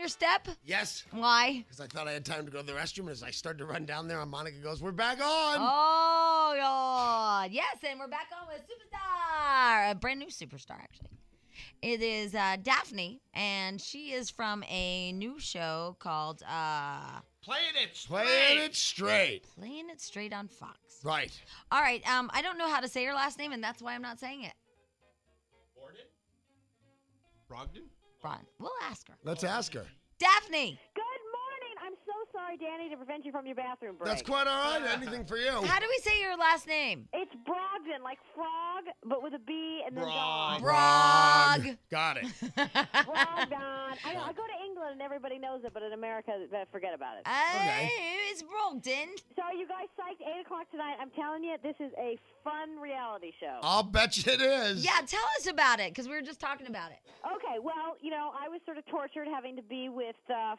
your step? Yes. Why? Because I thought I had time to go to the restroom. As I started to run down there, and Monica goes, "We're back on." Oh, God. Yes, and we're back on with Superstar. A brand new superstar, actually. It is Daphne, and she is from a new show called Playing it straight. Playing it straight. Playing It Straight on Fox. Right. All right, I don't know how to say her last name, and that's why I'm not saying it. Brogdon? Ron, we'll ask her. Let's ask her. Daphne, Good morning. I'm so sorry, Danny, to prevent you from your bathroom break. That's quite all right. Anything for you. how do we say your last name? It's Brogdon, like frog, but with a B and then dog. Brog. Got it. Brogdon. I go to England and everybody knows it, but in America, forget about it. Okay. It's Brogdon. So you guys psyched 8 o'clock tonight. I'm telling you, this is a fun reality show. I'll bet you it is. Yeah, tell us about it, because we were just talking about it. Okay, well, I was sort of tortured having to be with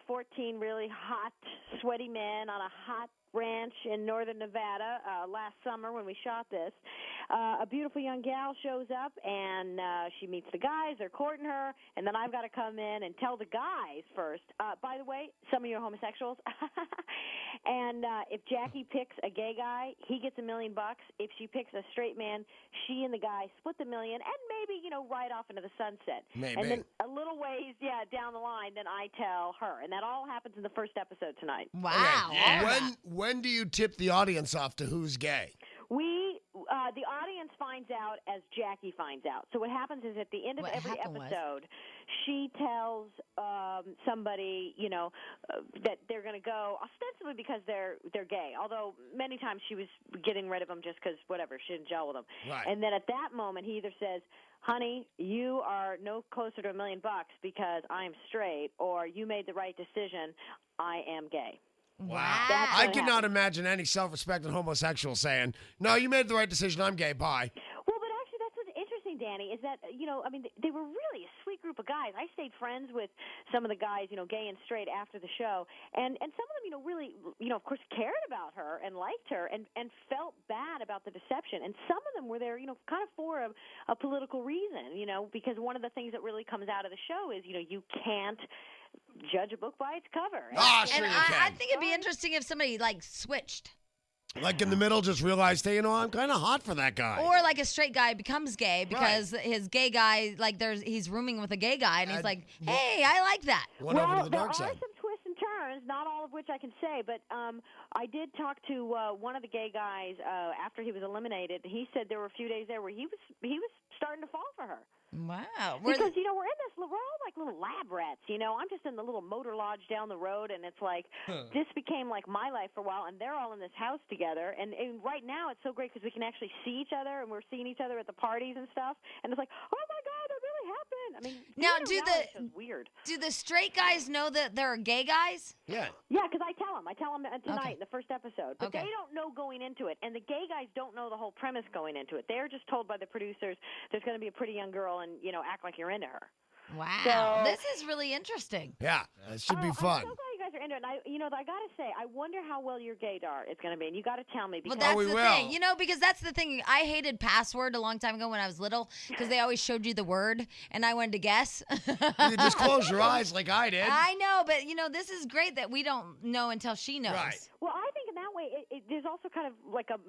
14 really hot, sweaty men on a hot ranch in northern Nevada last summer when we shot this. A beautiful young gal shows up, and she meets the guys. They're courting her, and then I've got to come in and tell the guys first, by the way, some of you are homosexuals. And if Jackie picks a gay guy, he gets $1 million. If she picks a straight man, she and the guy split the $1 million and maybe, ride off into the sunset. Maybe. And then a little ways, down the line, then I tell her. And that all happens in the first episode tonight. Wow. Okay. When do you tip the audience off to who's gay? The audience finds out as Jackie finds out. So what happens is at the end of every episode, she tells somebody, that they're going to go, ostensibly because they're gay. Although many times she was getting rid of them just because, whatever, she didn't gel with them. Right. And then at that moment, he either says, honey, you are no closer to $1 million because I'm straight, or you made the right decision, I am gay. Wow. I cannot imagine any self-respecting homosexual saying, "No, you made the right decision. I'm gay. Bye." Well, but actually, that's what's interesting, Danny, is that, they were really a sweet group of guys. I stayed friends with some of the guys, gay and straight after the show. And some of them, really, of course, cared about her and liked her and felt bad about the deception. And some of them were there, kind of for a political reason, because one of the things that really comes out of the show is, you can't judge a book by its cover. Sure And you can. I think it'd be interesting if somebody, switched. Like in the middle, just realized, hey, I'm kind of hot for that guy. Or a straight guy becomes gay because his gay guy, he's rooming with a gay guy, and he's like, hey, I like that. Went over to the there dark are side. some twists and turns, not all of which I can say, but I did talk to one of the gay guys after he was eliminated. He said there were a few days there where he was starting to fall for her. Wow. Because, we're in this, we're all like little lab rats, I'm just in the little motor lodge down the road, and it's like, this became like my life for a while, and they're all in this house together, and right now it's so great because we can actually see each other, and we're seeing each other at the parties and stuff, and it's like, oh my God, that really happened. I mean, Now, it's weird. Do the straight guys know that there are gay guys? Yeah. Yeah, because I tell them tonight in the first episode, but Okay. they don't know going into it, and the gay guys don't know the whole premise going into it. They're just told by the producers there's going to be a pretty young girl, and act like you're into her. Wow. This is really interesting. Yeah, it should be fun. I'm so glad you guys are into it. And I got to say, I wonder how well your gaydar is going to be. And you got to tell me. Well, Because that's we the will. thing. Because that's the thing. I hated Password a long time ago when I was little because they always showed you the word, and I wanted to guess. You just close your eyes like I did. I know, but, this is great that we don't know until she knows. Right. well, I think in that way, there's also kind of like a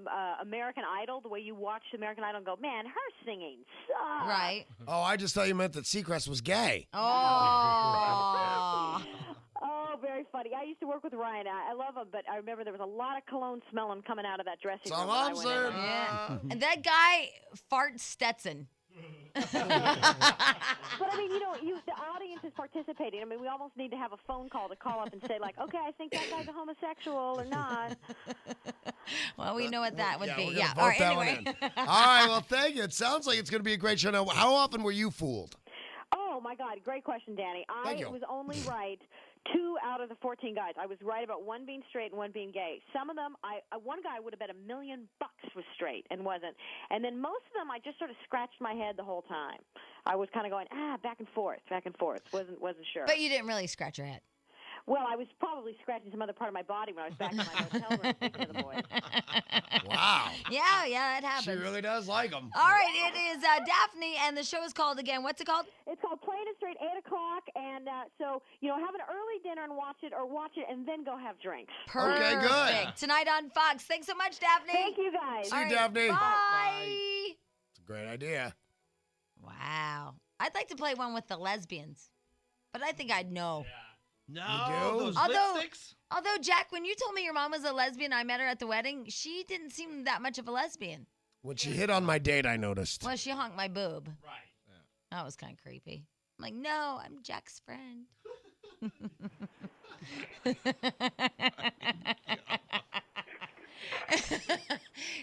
American Idol, the way you watch American Idol and go, man, her singing sucks. Right. Oh, I just thought you meant that Seacrest was gay. Oh. Oh, very funny. I used to work with Ryan. I love him, but I remember there was a lot of cologne smelling coming out of that dressing room. So I'm when I went in. saying. Yeah. And that guy farts Stetson. But I mean, the audience is participating. I mean, we almost need to have a phone call to call up and say, like, okay, I think that guy's a homosexual or not. Well, we know what that would be. We're gonna Yeah. vote All right. that one Anyway. in. All right. Well, thank you. It sounds like it's going to be a great show. Now, how often were you fooled? Oh, my God. Great question, Danny. Thank you. Was only right 2 out of the 14 guys. I was right about one being straight and one being gay. Some of them, one guy would have bet $1 million was straight and wasn't. And then most of them, I just sort of scratched my head the whole time. I was kind of going, back and forth. Wasn't sure. But you didn't really scratch your head. Well, I was probably scratching some other part of my body when I was back in my hotel room thinking of the boys. Wow. Yeah, it happens. She really does like them. All right, it is Daphne, and the show is called again. What's it called? It's called Playing it straight, 8 o'clock, and so, have an early dinner and watch it, or watch it and then go have drinks. Perfect. Okay, good. Tonight on Fox. Thanks so much, Daphne. Thank you, guys. See you, Daphne. Bye. It's a great idea. Wow. I'd like to play one with the lesbians, but I think I'd know. No, You do? those Although- lipsticks. Although, Jack, when you told me your mom was a lesbian, I met her at the wedding, she didn't seem that much of a lesbian. When she hit on my date, I noticed. Well, she honked my boob. Right. That was kind of creepy. I'm like, no, I'm Jack's friend.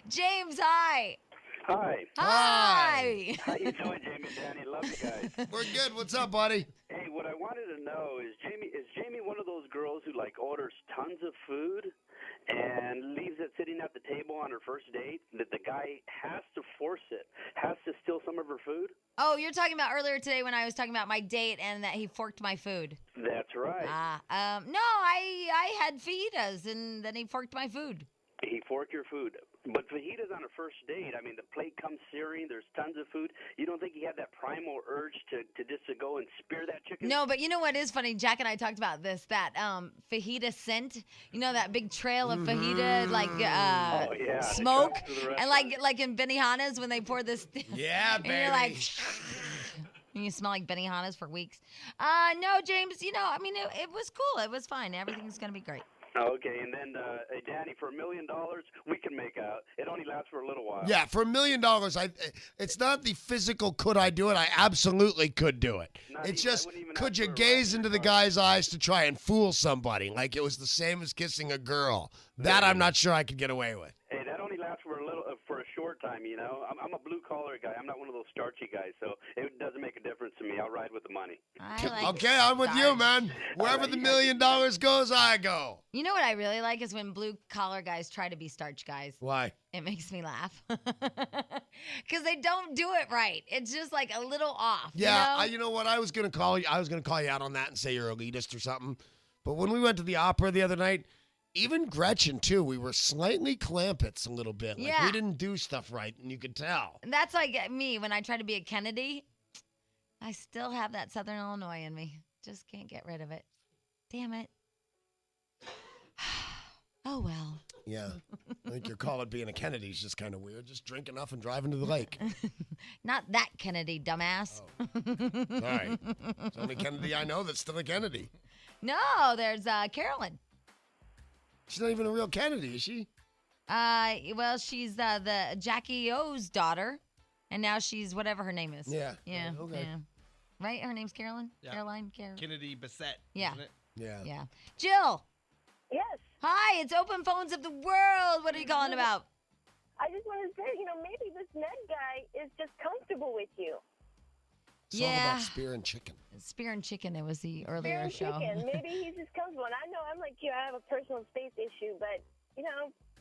James, hi. Hi. Hi. How you doing, Jamie and Danny? Love you guys. We're good. What's up, buddy? Hey, what I wanted to know is Jamie one of those girls who orders tons of food and leaves it sitting at the table on her first date, that the guy has to force it, has to steal some of her food? Oh, you're talking about earlier today when I was talking about my date and that he forked my food. That's right. No, I had fajitas and then he forked my food. He forked your food. But fajitas on a first date, I mean, the plate comes searing, there's tons of food. You don't think he had that primal urge to go and spear that chicken? No, but you know what is funny? Jack and I talked about this, that fajita scent. You know that big trail of fajita, smoke? It comes to the And like in Benihana's when they pour this. Yeah, and baby. you're like, and you smell like Benihana's for weeks. No, James, it was cool. It was fine. Everything's going to be great. Okay, and then, hey, Danny, for $1 million, we can make out. It only lasts for a little while. Yeah, for $1 million, it's not the physical could I do it. I absolutely could do it. It's I just, wouldn't even could ask you for a gaze ride. into the guy's eyes to try and fool somebody like it was the same as kissing a girl? That I'm not sure I could get away with. Hey, that only lasts for a short time, I'm a blue-collar guy. I'm not one of those starchy guys, so it doesn't make a difference to me. I'll ride with the money. Okay, I'm with you, man. Wherever the $1 million goes, I go. You know what I really like is when blue collar guys try to be starch guys. Why? It makes me laugh. Because they don't do it right. It's just like a little off. Yeah, you know? you know what? I was gonna call you out on that and say you're elitist or something. But when we went to the opera the other night, even Gretchen too, we were slightly clampets a little bit. Like Yeah. we didn't do stuff right, and you could tell. And that's like me when I try to be a Kennedy. I still have that Southern Illinois in me. Just can't get rid of it. Damn it. Oh, well. Yeah, I think your call it being a Kennedy is just kind of weird. Just drink enough and driving to the lake. Not that Kennedy, dumbass. All right, it's the only Kennedy I know that's still a Kennedy. No, there's Carolyn. She's not even a real Kennedy, is she? Well, she's the Jackie O's daughter, and now she's whatever her name is. Yeah. Yeah. Okay. Yeah. Right? Her name's Carolyn? Yeah. Caroline? Kennedy Bassett. Yeah. Isn't it? Yeah. Yeah. Jill. Yes. Hi, it's Open Phones of the World. What are you calling about? I just wanted to say, maybe this Ned guy is just comfortable with you. It's all Yeah. about spear and chicken. Spear and Chicken, it was the earlier Very show. chicken. Maybe he's just comfortable. And I know I'm like you. I have a personal space issue, but,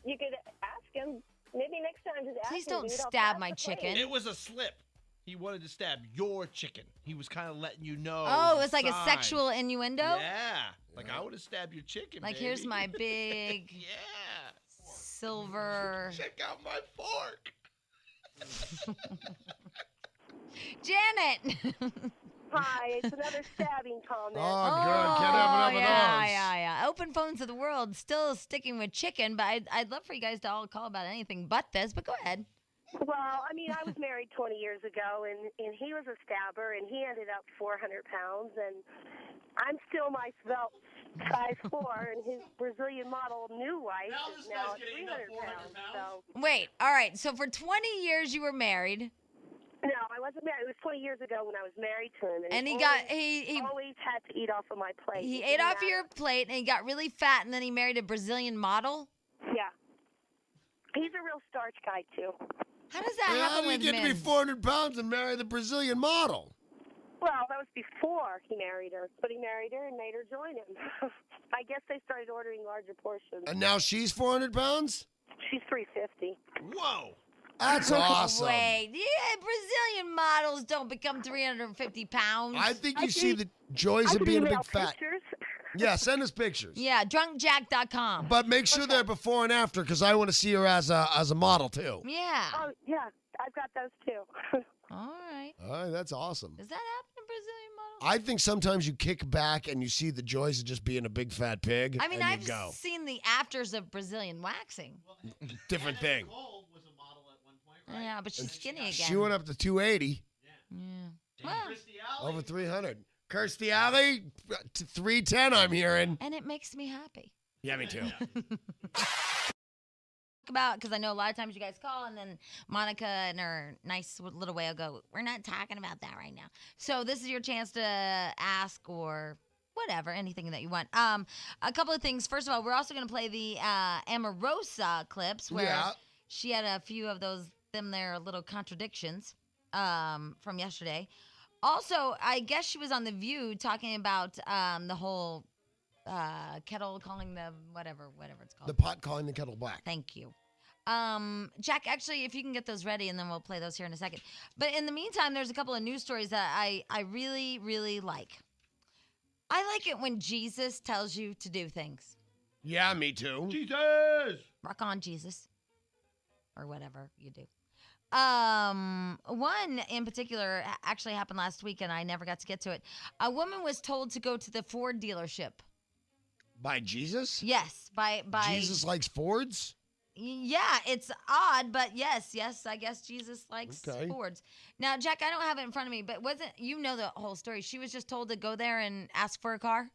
you could ask him. Maybe next time just ask Please him. don't dude, I'll stab pass my the chicken. plate. It was a slip. He wanted to stab your chicken. He was kind of letting you know. Oh, it was like a sign. sexual innuendo? Yeah. Like, I would have stabbed your chicken, Like, baby. here's my big Yeah. silver. Check out my fork. Janet! Hi, it's another stabbing comment. Oh, good. Can't have enough of yeah, those. yeah. Open Phones of the World, still sticking with chicken, but I'd love for you guys to all call about anything but this, but go ahead. Well, I was married 20 years ago, and he was a stabber, and he ended up 400 pounds, and I'm still my svelte size 4, and his Brazilian model new wife is now at 300 pounds. So, Wait, all right, so for 20 years you were married, no, I wasn't married. It was 20 years ago when I was married to him, and he always had to eat off of my plate. he It ate didn't off matter. your plate, and he got really fat, and then he married a Brazilian model? Yeah. He's a real starch guy, too. How does that How happen did with you get men? to be 400 pounds and marry the Brazilian model? Well, that was before he married her, but he married her and made her join him. I guess they started ordering larger portions. And now she's 400 pounds? She's 350. Whoa. That's awesome. Wait, yeah, Brazilian models don't become 350 pounds. I think I you see can- the joys I of could being a email big fat. pictures. Yeah, send us pictures. Yeah, drunkjack.com. But make sure they're before and after, because I want to see her as a model too. Yeah. Oh, yeah, I've got those too. All right. All right, that's awesome. Does that happen in Brazilian models? I think sometimes you kick back and you see the joys of just being a big fat pig. I mean, and I've you go. seen the afters of Brazilian waxing. Different thing. Nicole was a model at one point, right? Yeah, but she's skinny again. She went up to 280, Yeah. Well, Christy Alley. over 300. Kirstie Alley, to 310, I'm hearing. and it makes me happy. Yeah, me too. About because I know a lot of times you guys call and then Monica and her nice little way will go, we're not talking about that right now. So this is your chance to ask or whatever, anything that you want. A couple of things. First of all, we're also going to play the Omarosa clips where Yeah. she had a few of them there little contradictions from yesterday. Also, I guess she was on The View talking about the whole kettle calling the whatever it's called. The pot calling the kettle black. Thank you. Jack, actually, if you can get those ready, and then we'll play those here in a second. But in the meantime, there's a couple of news stories that I really, really like. I like it when Jesus tells you to do things. Yeah, me too. Jesus! Rock on, Jesus. Or whatever you do. One in particular actually happened last week, and I never got to get to it. A woman was told to go to the Ford dealership. By Jesus? Yes, by Jesus likes Fords? Yeah, it's odd, but yes, I guess Jesus likes Okay. Fords. Now, Jack, I don't have it in front of me, but you know the whole story. She was just told to go there and ask for a car?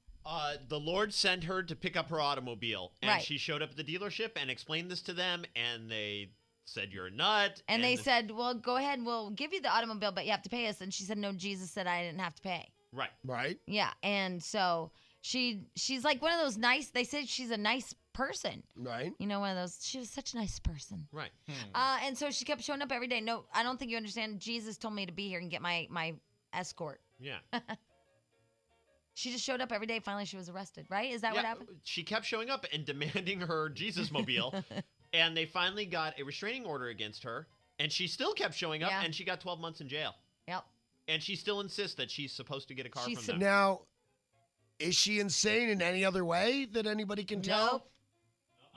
The Lord sent her to pick up her automobile, and Right. she showed up at the dealership and explained this to them, and they said, you're a nut. And they said, well, go ahead, we'll give you the automobile, but you have to pay us. And she said, no, Jesus said I didn't have to pay. Right. Right. Yeah, and so she's like one of those nice, they said she's a nice person. Right. You know, one of those, she was such a nice person. Right. And so she kept showing up every day. No, I don't think you understand. Jesus told me to be here and get my escort. Yeah. She just showed up every day. Finally, she was arrested, right? Is that what happened? She kept showing up and demanding her Jesus mobile, and they finally got a restraining order against her, and she still kept showing up, Yeah. and she got 12 months in jail. Yep. And she still insists that she's supposed to get a car She's from them. Now, is she insane in any other way that anybody can tell? Nope.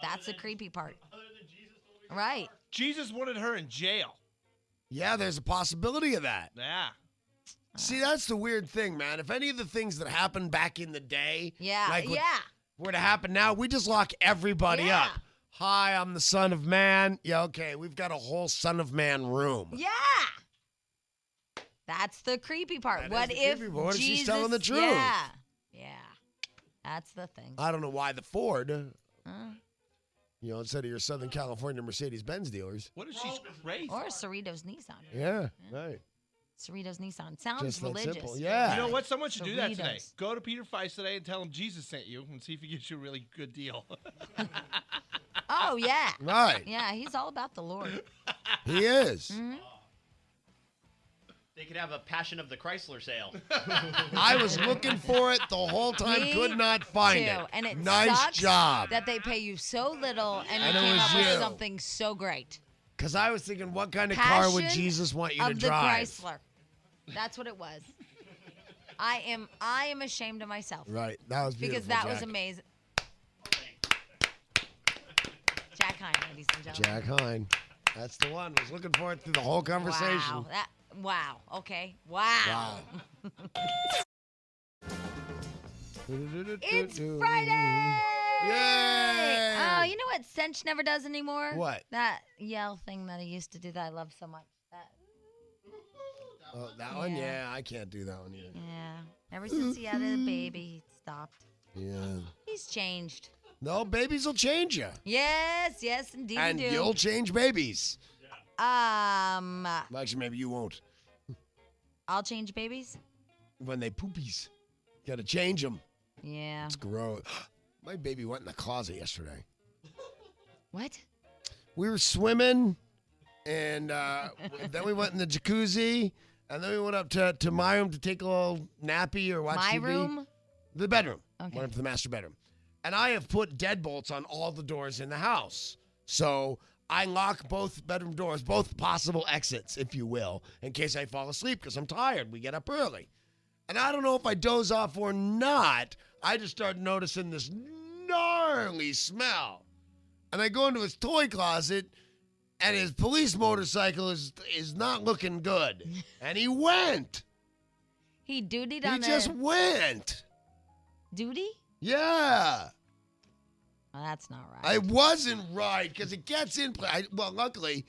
That's the creepy part. Right. Jesus wanted her in jail. Yeah, there's a possibility of that. Yeah. See, that's the weird thing, man. If any of the things that happened back in the day Yeah. Like what- yeah. were to happen now, we just lock everybody Yeah. up. Hi, I'm the Son of Man. Yeah, okay, we've got a whole Son of Man room. Yeah. That's the creepy part. That What is the if creepy part. What if Jesus, she's telling the truth? Yeah. Yeah. That's the thing. I don't know why the Ford, Uh, instead of your Southern California Mercedes-Benz dealers. What if she's crazy? or Cerritos Nissan. Yeah, right. Cerritos Nissan. Sounds Just that religious. simple. Yeah. You know what? Someone should do that today. Doritos. Go to Peter Feist today and tell him Jesus sent you and see if he gives you a really good deal. Oh, yeah. Right. Yeah, he's all about the Lord. He is. Mm-hmm. They could have a Passion of the Chrysler sale. I was looking for it the whole time, Me could not find too. it. And it nice sucks job. that they pay you so little and you And it came was up with you. something so great. Because I was thinking, what kind of car would Passion Jesus want you to of the drive? Chrysler. That's what it was. I am ashamed of myself Right. That was beautiful. because that was Jack. amazing. Jack Hine, ladies and gentlemen. Jack Hine. That's the one. Was looking for it through the whole conversation. Wow. Okay. Wow. It's Friday. Yay! Oh, you know what Sench never does anymore? What? That yell thing that he used to do that I love so much. Oh, that one? Yeah. Yeah, I can't do that one either. Yeah. Ever since he had a baby, he stopped. Yeah. He's changed. No, babies will change you. Yes, indeed And you do. you'll change babies. I'll Actually, maybe you won't. change babies. When they poopies, you got to change them. Yeah. It's gross. My baby went in the closet yesterday. What? We were swimming, and then we went in the jacuzzi, and then we went up to my room to take a little nappy or watch My TV. room? The bedroom. Okay. Went up to the master bedroom. And I have put deadbolts on all the doors in the house. So I lock both bedroom doors, both possible exits, if you will, in case I fall asleep because I'm tired. We get up early. And I don't know if I doze off or not. I just started noticing this gnarly smell. And I go into his toy closet, and his police motorcycle is not looking good. And he went. He dutied He on just the went. duty? Yeah. Well, that's not right. I wasn't right because it gets in play. Well, luckily,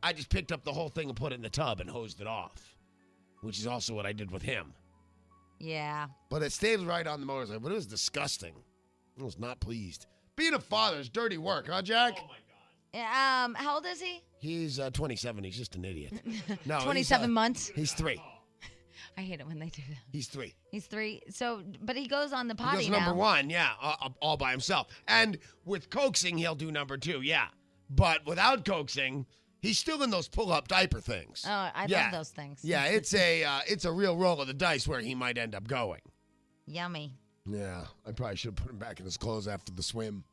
I just picked up the whole thing and put it in the tub and hosed it off, which is also what I did with him. Yeah. But it stayed right on the motorcycle. But it was disgusting. I was not pleased. Being a father is dirty work, huh, Jack? Oh my God. Yeah, how old is he? He's 27. He's just an idiot. No, 27 months. He's 3. I hate it when they do that. He's 3. He's 3. So, but he goes on the He potty goes now. number 1, yeah, all by himself. And with coaxing, he'll do number 2, yeah. But without coaxing, he's still in those pull-up diaper things. Oh, I Yeah. love those things. Yeah, it's a real roll of the dice where he might end up going. Yummy. Yeah, I probably should have put him back in his clothes after the swim.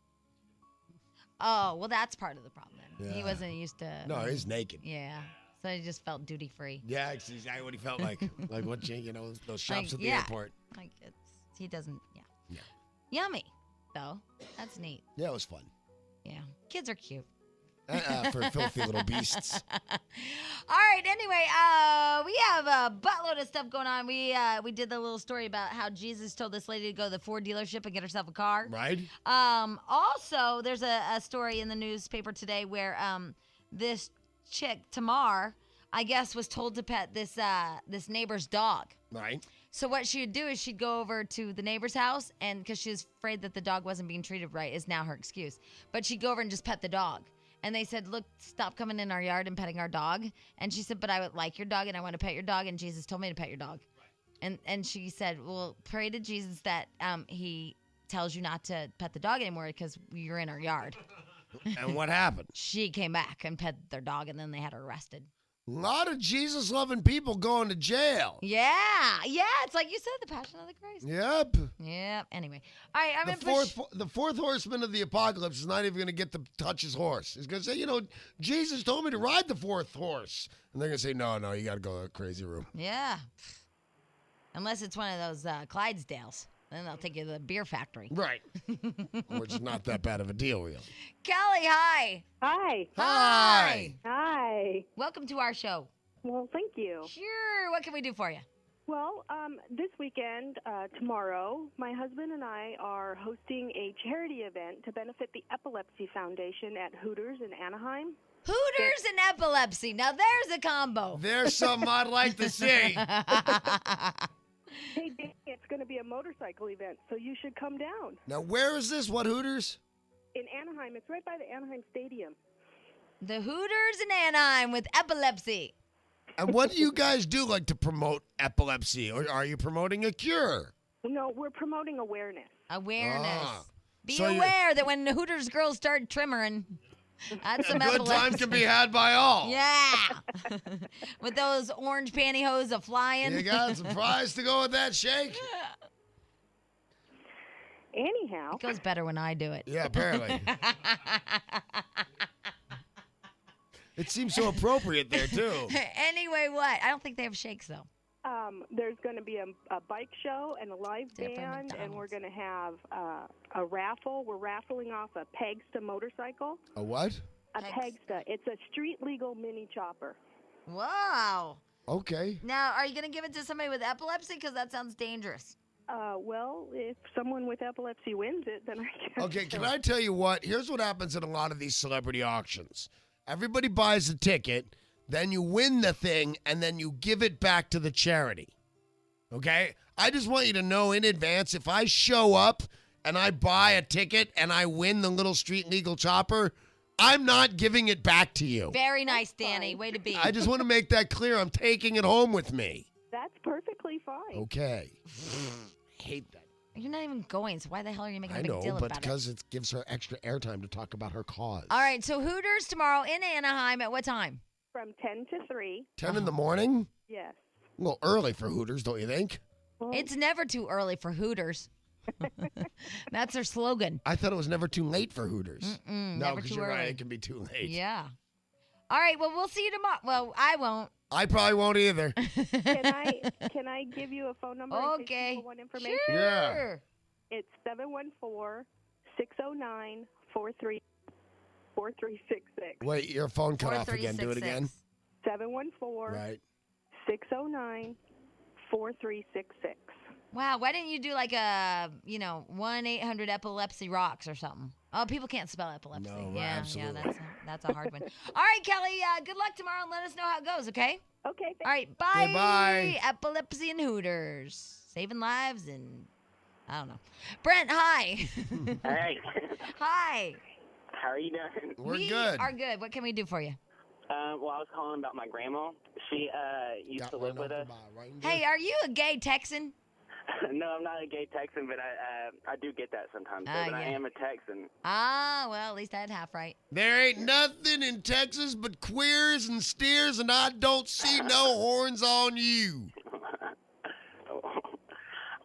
Oh, well, that's part of the problem then. He Yeah. wasn't used to. No, he's naked. Yeah. So he just felt duty free. Yeah, it's exactly what he felt like. Like what those shops Like, at the yeah. airport. Like he doesn't. Yeah. Yeah. Yummy, though. That's neat. Yeah, it was fun. Yeah. Kids are cute. For filthy little beasts. All right. Anyway, we have a buttload of stuff going on. We did the little story about how Jesus told this lady to go to the Ford dealership and get herself a car. Right? Also, there's a story in the newspaper today where this chick Tamar, I guess, was told to pet this neighbor's dog. Right. So what she would do is she'd go over to the neighbor's house, and because she was afraid that the dog wasn't being treated right, is now her excuse. But she'd go over and just pet the dog. And they said, look, stop coming in our yard and petting our dog. And she said, but I would like your dog and I want to pet your dog. And Jesus told me to pet your dog. And she said, well, pray to Jesus that he tells you not to pet the dog anymore because you're in our yard. And what happened? She came back and pet their dog, and then they had her arrested. A lot of Jesus-loving people going to jail. Yeah. It's like you said, the Passion of the Christ. Yep. Yeah. Anyway. All right. I'm The going to push. the fourth horseman of the apocalypse is not even going to get to touch his horse. He's going to say, Jesus told me to ride the fourth horse. And they're going to say, no, you got to go to the crazy room. Yeah. Unless it's one of those Clydesdales. Then they'll take you to the beer factory. Right. Which is not that bad of a deal, really. Kelly, hi. Hi. Hi. Hi. Welcome to our show. Well, thank you. Sure. What can we do for you? Well, this weekend, tomorrow, my husband and I are hosting a charity event to benefit the Epilepsy Foundation at Hooters in Anaheim. Hooters and epilepsy. Now there's a combo. There's something I'd like to see. Hey, Dave, it's going to be a motorcycle event, so you should come down. Now, where is this? What Hooters? In Anaheim. It's right by the Anaheim Stadium. The Hooters in Anaheim with epilepsy. And what do you guys do, like, to promote epilepsy? Or are you promoting a cure? No, we're promoting awareness. Awareness. Ah. Be So aware that when the Hooters girls start trimmering, that's some Good epilepsy. times can be had by all. Yeah. With those orange pantyhose a-flying. You got some fries to go with that shake? Anyhow. It goes better when I do it. Yeah, apparently. It seems so appropriate there, too. Anyway, what? I don't think they have shakes, though. There's going to be a bike show and a live Different band, and we're McDonald's. going to have a raffle. We're raffling off a Pegsta motorcycle. A what? A Pegs- Pegsta. It's a street-legal mini chopper. Wow. Okay. Now, are you going to give it to somebody with epilepsy? Because that sounds dangerous. Well, if someone with epilepsy wins it, then I guess. Okay, can I tell you what? Here's what happens at a lot of these celebrity auctions. Everybody buys a ticket, then you win the thing, and then you give it back to the charity. Okay? I just want you to know in advance, if I show up and I buy a ticket and I win the little street legal chopper, I'm not giving it back to you. Very nice, Danny. Way to be. I just want to make that clear. I'm taking it home with me. That's perfectly fine. Okay. Hate that. You're not even going, so why the hell are you making a I big know, deal but about it? because it gives her extra airtime to talk about her cause. All right, so Hooters tomorrow in Anaheim at what time? From 10 to 3. 10 in the morning? Yes. A little early for Hooters, don't you think? Well, It's never too early for Hooters. That's their slogan. I thought it was never too late for Hooters. No, No, never because too you're early. right. It can be too late. Yeah. All right, well, we'll see you tomorrow. Well, I won't. I probably won't either. can I give you a phone number in case Okay. people want information? Sure. Yeah. It's 714-609-4366. Wait, your phone cut off again. Do it again. 714-609-4366. 4366. Wow, why didn't you do like a 1-800-EPILEPSY rocks or something? Oh, people can't spell epilepsy. No, yeah, absolutely. yeah, that's a hard one. All right, Kelly, good luck tomorrow and let us know how it goes, okay? Okay, thanks. All right, bye. Okay, bye. Epilepsy and Hooters. Saving lives and I don't know. Brent, hi. Hey, Hi. how are you doing? We're we good. are good. What can we do for you? Well, I was calling about my grandma. She used to live with us. Hey, are you a gay Texan? No, I'm not a gay Texan, but I do get that sometimes. Ah, But I yeah. am a Texan. Ah, well, at least I had half right. There ain't nothing in Texas but queers and steers, and I don't see no horns on you.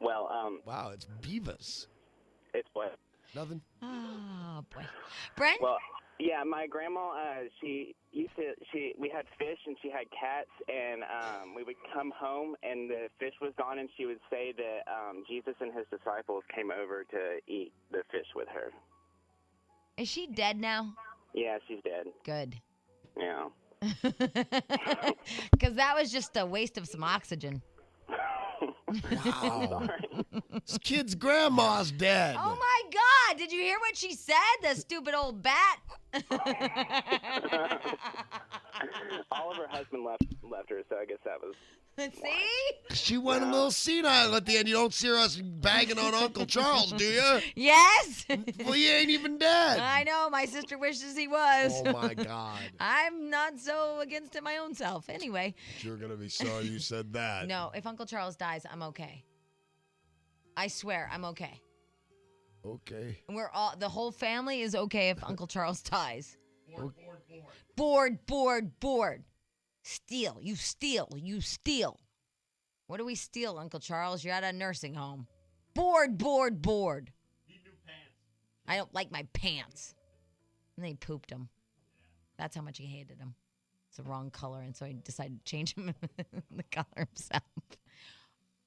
Well, Wow, it's Beavis. it's what? Nothing. Oh, boy. Brent? Well, yeah, my grandma, we had fish and she had cats, and we would come home and the fish was gone, and she would say that Jesus and his disciples came over to eat the fish with her. Is she dead now? Yeah, she's dead. Good. Yeah. Because that was just a waste of some oxygen. Wow. This kid's grandma's dead. Oh, my God. Did you hear what she said? The stupid old bat. All of her husband left her, so I guess that was... See? She went a little senile at the end. You don't see us bagging on Uncle Charles, do you? Yes. Well, he ain't even dead. I know. My sister wishes he was. Oh, my God. I'm not so against it my own self. Anyway. You're going to be sorry you said that. No, if Uncle Charles dies, I'm okay. I swear, I'm okay. Okay. The whole family is okay if Uncle Charles dies. Bored. Bored. Steal. You steal. What do we steal, Uncle Charles? You're at a nursing home. Bored. Need new pants. I don't like my pants. And then he pooped them. That's how much he hated them. It's the wrong color, and so he decided to change him the color himself.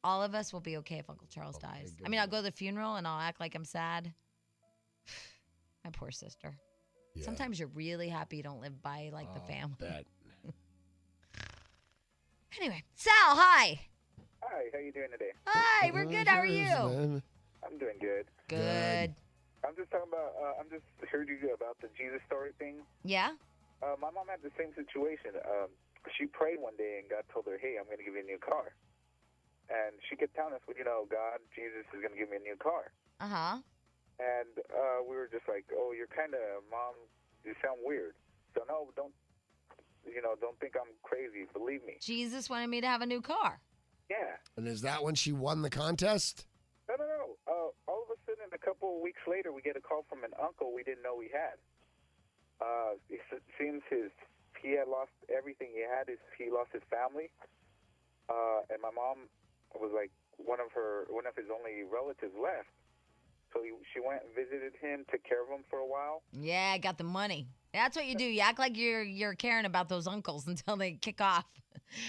All of us will be okay if Uncle Charles dies. I mean, I'll go to the funeral, and I'll act like I'm sad. My poor sister. Yeah. Sometimes you're really happy you don't live by, like, the family. Bet. Anyway, Sal, hi. Hi, how you doing today? Hi, we're good. How are you? Man. I'm doing good. Good. I'm just talking about, I'm just heard you about the Jesus story thing. Yeah? My mom had the same situation. She prayed one day and God told her, hey, I'm going to give you a new car. And she kept telling us, well, God, Jesus is going to give me a new car. Uh-huh. And we were just like, oh, you're kind of, Mom, you sound weird. So no, don't think I'm crazy. Believe me. Jesus wanted me to have a new car. Yeah. And is that when she won the contest? No. All of a sudden, a couple of weeks later, we get a call from an uncle we didn't know we had. It seems he had lost everything he had. He lost his family. And my mom was like one of his only relatives left. So she went and visited him, took care of him for a while. Yeah, I got the money. That's what you do. You act like you're caring about those uncles until they kick off,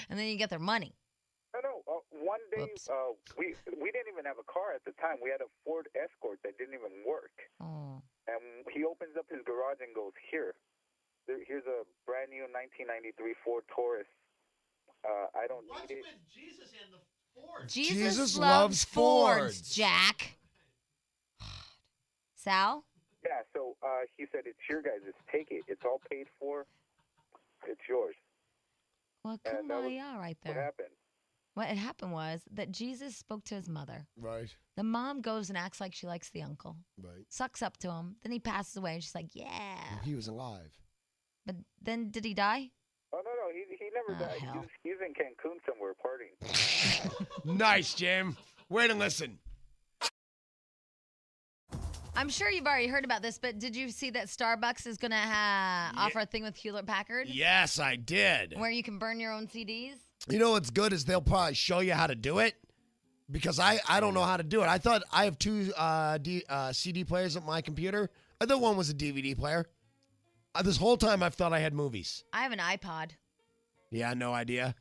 and then you get their money. No. One day, Whoops. we didn't even have a car at the time. We had a Ford Escort that didn't even work. Oh. And he opens up his garage and goes, here's a brand new 1993 Ford Taurus. I don't What's need it. with Jesus and the Ford? Jesus loves Fords. Jack. Sal? Yeah, so he said, it's your guys'. Take it. It's all paid for. It's yours. Well, And that was kumbaya right What there. happened? What had happened was that Jesus spoke to his mother. Right. The mom goes and acts like she likes the uncle. Right. Sucks up to him. Then he passes away, and she's like, yeah. He was alive. But then did he die? Oh, no. He never Oh, died. hell. He's in Cancun somewhere partying. Nice, Jim. Way to listen. I'm sure you've already heard about this, but did you see that Starbucks is going to offer a thing with Hewlett-Packard? Yes, I did. Where you can burn your own CDs? You know what's good is they'll probably show you how to do it because I don't know how to do it. I thought I have two CD players at my computer. I thought one was a DVD player. This whole time I've thought I had movies. I have an iPod. Yeah, no idea.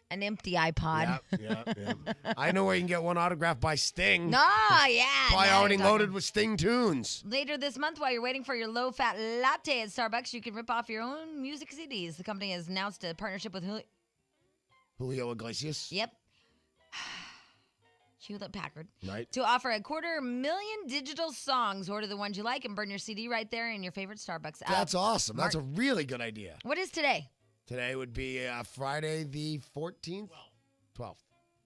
An empty iPod. Yeah. I know where you can get one autographed by Sting. No, yeah. Probably now already you're talking. loaded with Sting tunes. Later this month, while you're waiting for your low-fat latte at Starbucks, you can rip off your own music CDs. The company has announced a partnership with Julio Iglesias. Yep. Hewlett-Packard, Right. to offer 250,000 digital songs. Order the ones you like and burn your CD right there in your favorite Starbucks. That's awesome. That's a really good idea. What is today? Today would be Friday the 14th? 12th.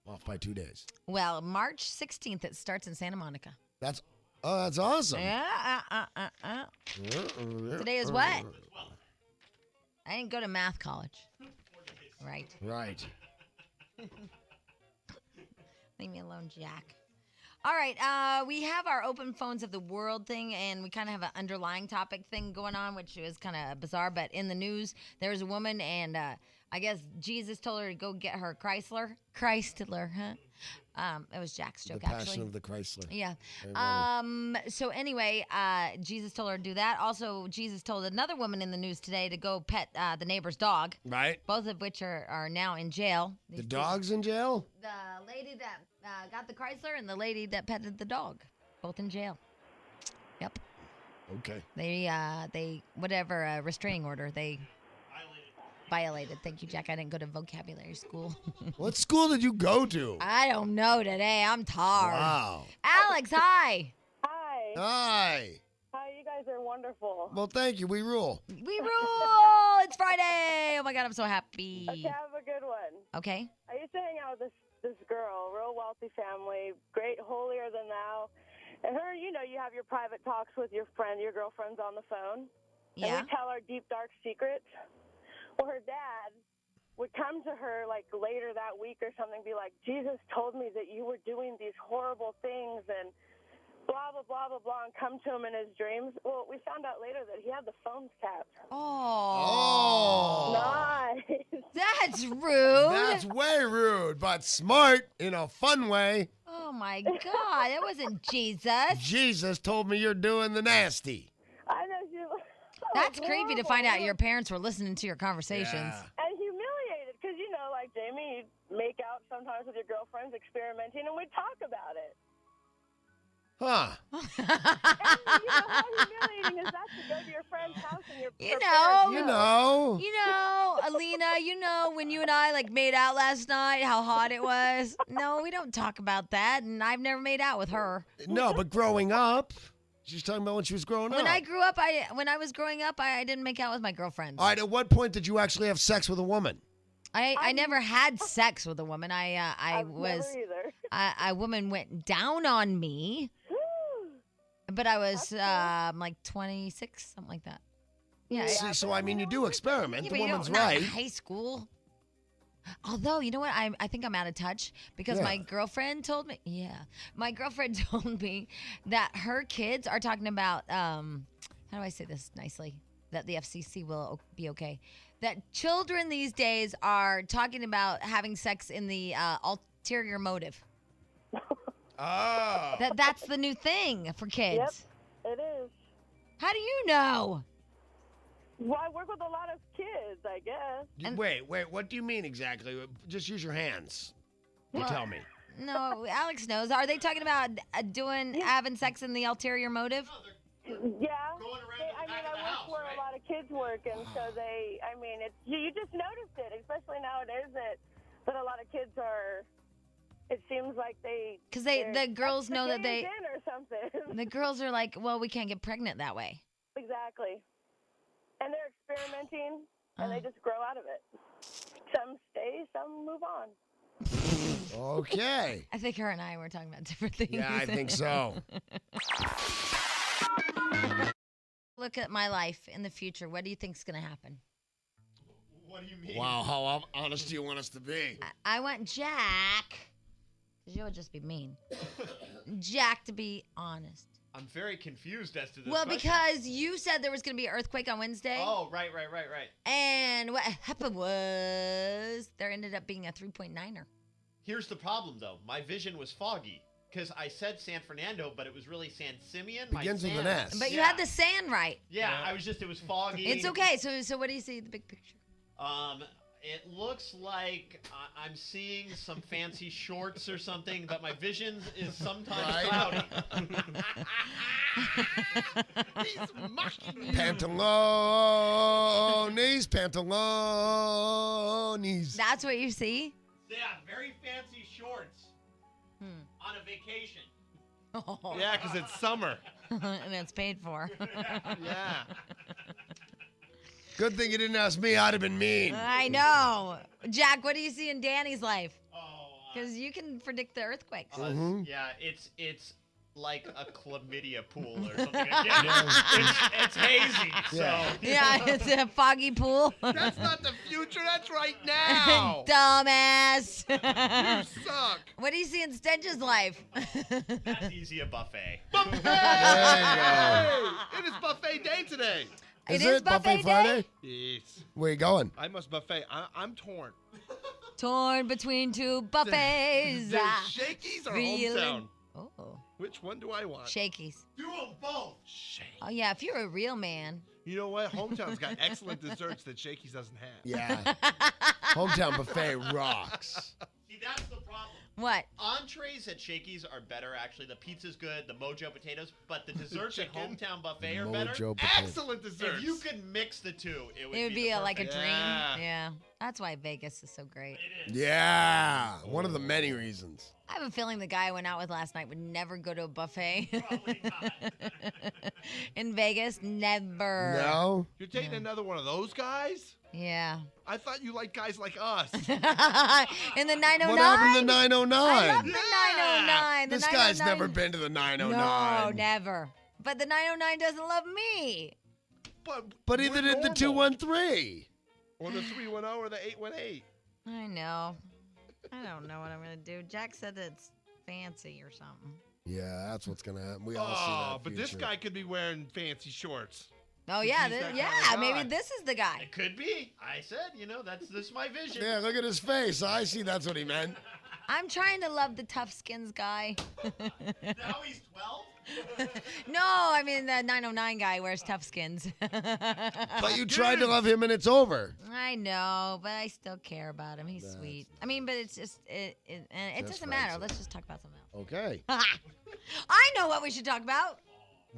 Off by 2 days. Well, March 16th, it starts in Santa Monica. That's awesome. Yeah. Today is what? I didn't go to math college. Right. Right. Leave me alone, Jack. All right. We have our open phones of the world thing, and we kind of have an underlying topic thing going on, which is kind of bizarre. But in the news, there was a woman, and I guess Jesus told her to go get her Chrysler, huh? It was Jack's joke, The Passion actually. of the Chrysler. Yeah. Very So anyway, Jesus told her to do that. Also, Jesus told another woman in the news today to go pet the neighbor's dog. Right. Both of which are now in jail. The dog's in jail? The lady that got the Chrysler and the lady that petted the dog, both in jail. Yep. Okay. They whatever restraining order they violated. Thank you, Jack. I didn't go to vocabulary school. What school did you go to? I don't know today. I'm tired. Wow. Alex, hi. Hi. Hi. Hi, you guys are wonderful. Well, thank you. We rule. We rule. It's Friday. Oh my God, I'm so happy. Okay, have a good one. Okay. I used to hang out with this girl, real wealthy family, great, holier than thou. And her, you have your private talks with your girlfriends on the phone. Yeah. And we tell our deep, dark secrets. Well, her dad would come to her, like, later that week or something, be like, Jesus told me that you were doing these horrible things and blah, blah, blah, blah, blah, and come to him in his dreams. Well, we found out later that he had the phones tapped. Oh. Nice. That's rude. That's way rude, but smart in a fun way. Oh my God, that wasn't Jesus. Jesus told me you're doing the nasty. I know she. That's creepy to find out your parents were listening to your conversations. Yeah. And humiliated, because, like Jamie, you'd make out sometimes with your girlfriends experimenting, and we'd talk about it. Huh. And how humiliating is that to go to your friend's house and your You know, Alina, when you and I made out last night, how hot it was. No, we don't talk about that, and I've never made out with her. No, but growing up, she's talking about when she was growing up. When I was growing up, I didn't make out with my girlfriends. All right, at what point did you actually have sex with a woman? I never had sex with a woman. A woman went down on me, but I was like 26, something like that. Yeah. See, so I mean, you do experiment. Yeah, The but woman's not right. in high school. Although, you know what? I think I'm out of touch because my girlfriend told me. Yeah, my girlfriend told me that her kids are talking about. How do I say this nicely? That the FCC will be okay. That children these days are talking about having sex in the ulterior motive. Oh. That's the new thing for kids. Yep, it is. How do you know? Well, I work with a lot of kids, I guess. Wait. What do you mean exactly? Just use your hands. You tell me. No, Alex knows. Are they talking about having sex in the ulterior motive? Yeah. Going around I work where a lot of kids work, and so you just notice it, especially nowadays that a lot of kids are. It seems like because the girls know that they in or something. the girls are like, well, we can't get pregnant that way. Exactly, and they're experimenting, and they just grow out of it. Some stay, some move on. Okay. I think her and I were talking about different things. Yeah, I think so. Look at my life in the future. What do you think's going to happen? What do you mean? Wow, how honest do you want us to be? I want Jack, because you would just be mean. Jack to be honest. I'm very confused as to this Well, question. because you said there was going to be an earthquake on Wednesday. Oh, right. And what happened was there ended up being a 3.9er. Here's the problem, though. My vision was foggy. Because I said San Fernando, but it was really San Simeon. Begins with an S. But you had the San right. Yeah, it was foggy. It's okay. So what do you see the big picture? It looks like I'm seeing some fancy shorts or something, but my vision is sometimes cloudy. He's mocking you. Pantalones. That's what you see? Yeah, very fancy shorts. On a vacation. Yeah, because it's summer. And it's paid for. Yeah. Good thing you didn't ask me. I'd have been mean. I know. Jack, what do you see in Danny's life? Because you can predict the earthquakes. Yeah, it's like a chlamydia pool or something. It's hazy. Yeah. So Yeah, it's a foggy pool. That's not the future. That's right now. Dumbass. You suck. What do you see in Stench's life? that's easy a buffet. Buffet! There you go. It is buffet day today. It is buffet day? Friday? Yes. Where you going? I must buffet. I'm torn. Torn between two buffets. The Shakey's or Feeling- Hometown? Oh, Which one do I want? Shakey's. Do them both. Shake. Oh, yeah, if you're a real man. You know what? Hometown's got excellent desserts that Shakey's doesn't have. Yeah. Hometown buffet rocks. See, that's the problem. What? Entrees at Shakey's are better, actually. The pizza's good, the Mojo potatoes, but the desserts at Chicken. Hometown Buffet are better. Mojo potato. Excellent desserts. If you could mix the two, it would It would be, be the like a perfect- dream. Yeah. Yeah. That's why Vegas is so great. It is. Yeah. One of the many reasons. I have a feeling the guy I went out with last night would never go to a buffet. Probably not. In Vegas, never. No? You're taking another one of those guys? Yeah. I thought you liked guys like us. In the 909? What happened to 909? I love the Yeah. 909. The This guy's 909 never been to the 909. No, never. But the 909 doesn't love me. But either we're did the normal. 213. Or the 310 or the 818. I know. I don't know what I'm going to do. Jack said it's fancy or something. Yeah, that's what's going to happen. We all see Oh, that but this future. guy could be wearing fancy shorts. Oh, yeah. He's that kind Yeah, of guy. maybe this is the guy. It could be. I said, this is my vision. Yeah, look at his face. I see that's what he meant. I'm trying to love the tough skins guy. Now he's 12? No, I mean the 909 guy wears tough skins. But you tried to love him and it's over. I know, but I still care about him. He's That's- sweet. I mean, but it's just it Just doesn't matter. friends. Let's just talk about something else. Okay. I know what we should talk about.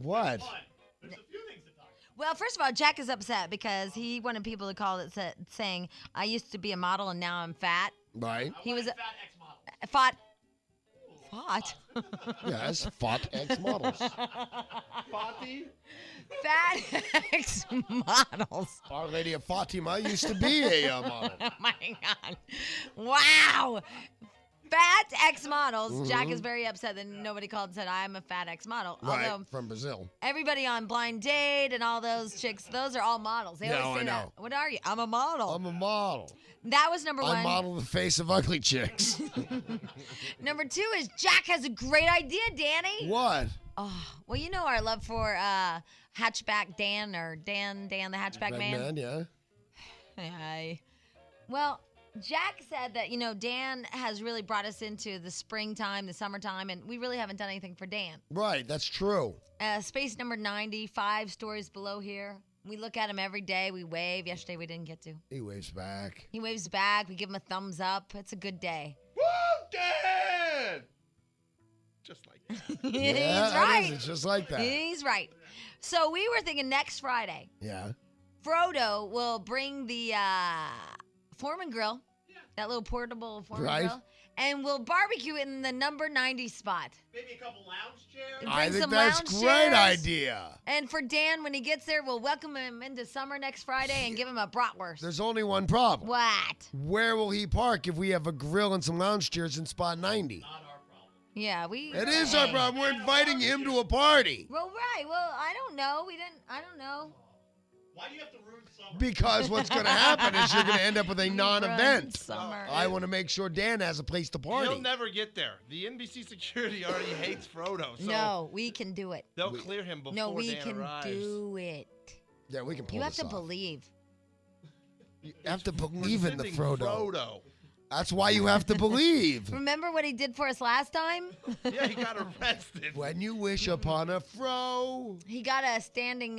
What? Fun. There's a few things to talk about. Well, first of all, Jack is upset because he wanted people to call it saying, "I used to be a model and now I'm fat." Right? He was Fat ex-model. fought. Yes, fought ex models. Fati? Fat ex models. Our Lady of Fatima used to be a model. Oh my God! Wow. Fat ex models. Jack is very upset that nobody called and said, "I'm a fat ex model." Right, Although from Brazil. everybody on Blind Date and all those chicks, those are all models. They No, always say I that. know. What are you? I'm a model. I'm a model. That was number one. I model the face of ugly chicks. Number two is Jack has a great idea, Danny. What? Oh, well, you know our love for Hatchback Dan or Dan the Hatchback Man. yeah. Hi. Well, Jack said that, Dan has really brought us into the springtime, the summertime, and we really haven't done anything for Dan. Right, that's true. Space number 90, 5 stories below here. We look at him every day. We wave. Yesterday we didn't get to. He waves back. He waves back. We give him a thumbs up. It's a good day. Woo, Dan! Just like that. Yeah, He's that right. is. It's just like that. He's right. So we were thinking next Friday, Yeah. Frodo will bring the Foreman grill, that little portable Foreman Right. grill, and we'll barbecue it in the number 90 spot. Maybe a couple lounge chairs. Bring I think some that's lounge great chairs. idea. And for Dan, when he gets there, we'll welcome him into summer next Friday and give him a bratwurst. There's only one problem. What? Where will he park if we have a grill and some lounge chairs in spot 90? Not our problem. Yeah, we. It is our problem. We're inviting him to a party. Well, right. Well, I don't know. I don't know. Why do you have to ruin summer? Because what's going to happen is you're going to end up with a non-event. Summer. I want to make sure Dan has a place to party. He'll never get there. The NBC security already hates Frodo, so No, we can do it. they'll clear him before No, we Dan can arrives. do it. Yeah, we can pull You have this to off. believe. You have to We're believe in the sending Frodo. That's why you have to believe. Remember what he did for us last time? Yeah, he got arrested. When you wish upon a fro. He got a standing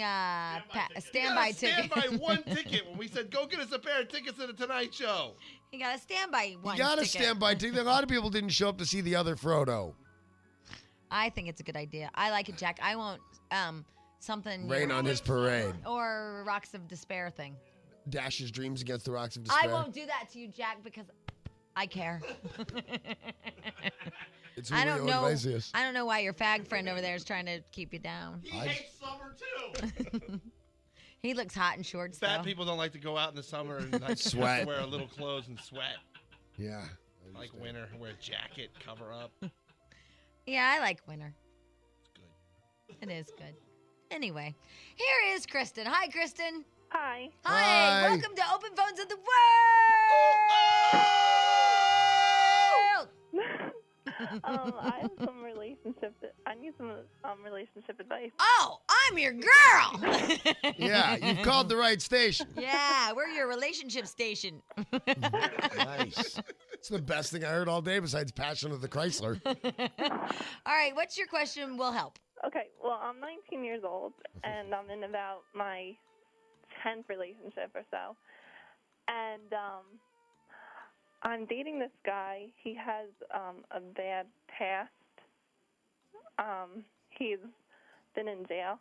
standby ticket. Stand by one ticket when we said, go get us a pair of tickets to the Tonight Show. He got a standby one You got to ticket. stand by ticket. A lot of people didn't show up to see the other Frodo. I think it's a good idea. I like it, Jack. I won't something Rain on his parade. or Rocks of Despair thing. Dash his dreams against the rocks of despair. I won't do that to you, Jack, because I care. It's I don't Julio know. Iglesias. I don't know why your fag friend over there is trying to keep you down. He hates summer too. He looks hot in shorts, Fat though. people don't like to go out in the summer and like Sweat. have to wear a little clothes and sweat. Yeah. I Like understand. winter, wear a jacket, cover up. Yeah, I like winter. It's good. It is good. Anyway, here is Kristen. Hi, Kristen. Hi. Hi. Hi. Welcome to Open Phones of the World. I have some relationship. I need some relationship advice. Oh, I'm your girl. Yeah, you've called the right station. Yeah, we're your relationship station. Nice. It's the best thing I heard all day besides Passion of the Chrysler. All right, what's your question? We'll help. Okay, well, I'm 19 years old, and I'm in about my 10th relationship or so. And I'm dating this guy. He has a bad past. He's been in jail.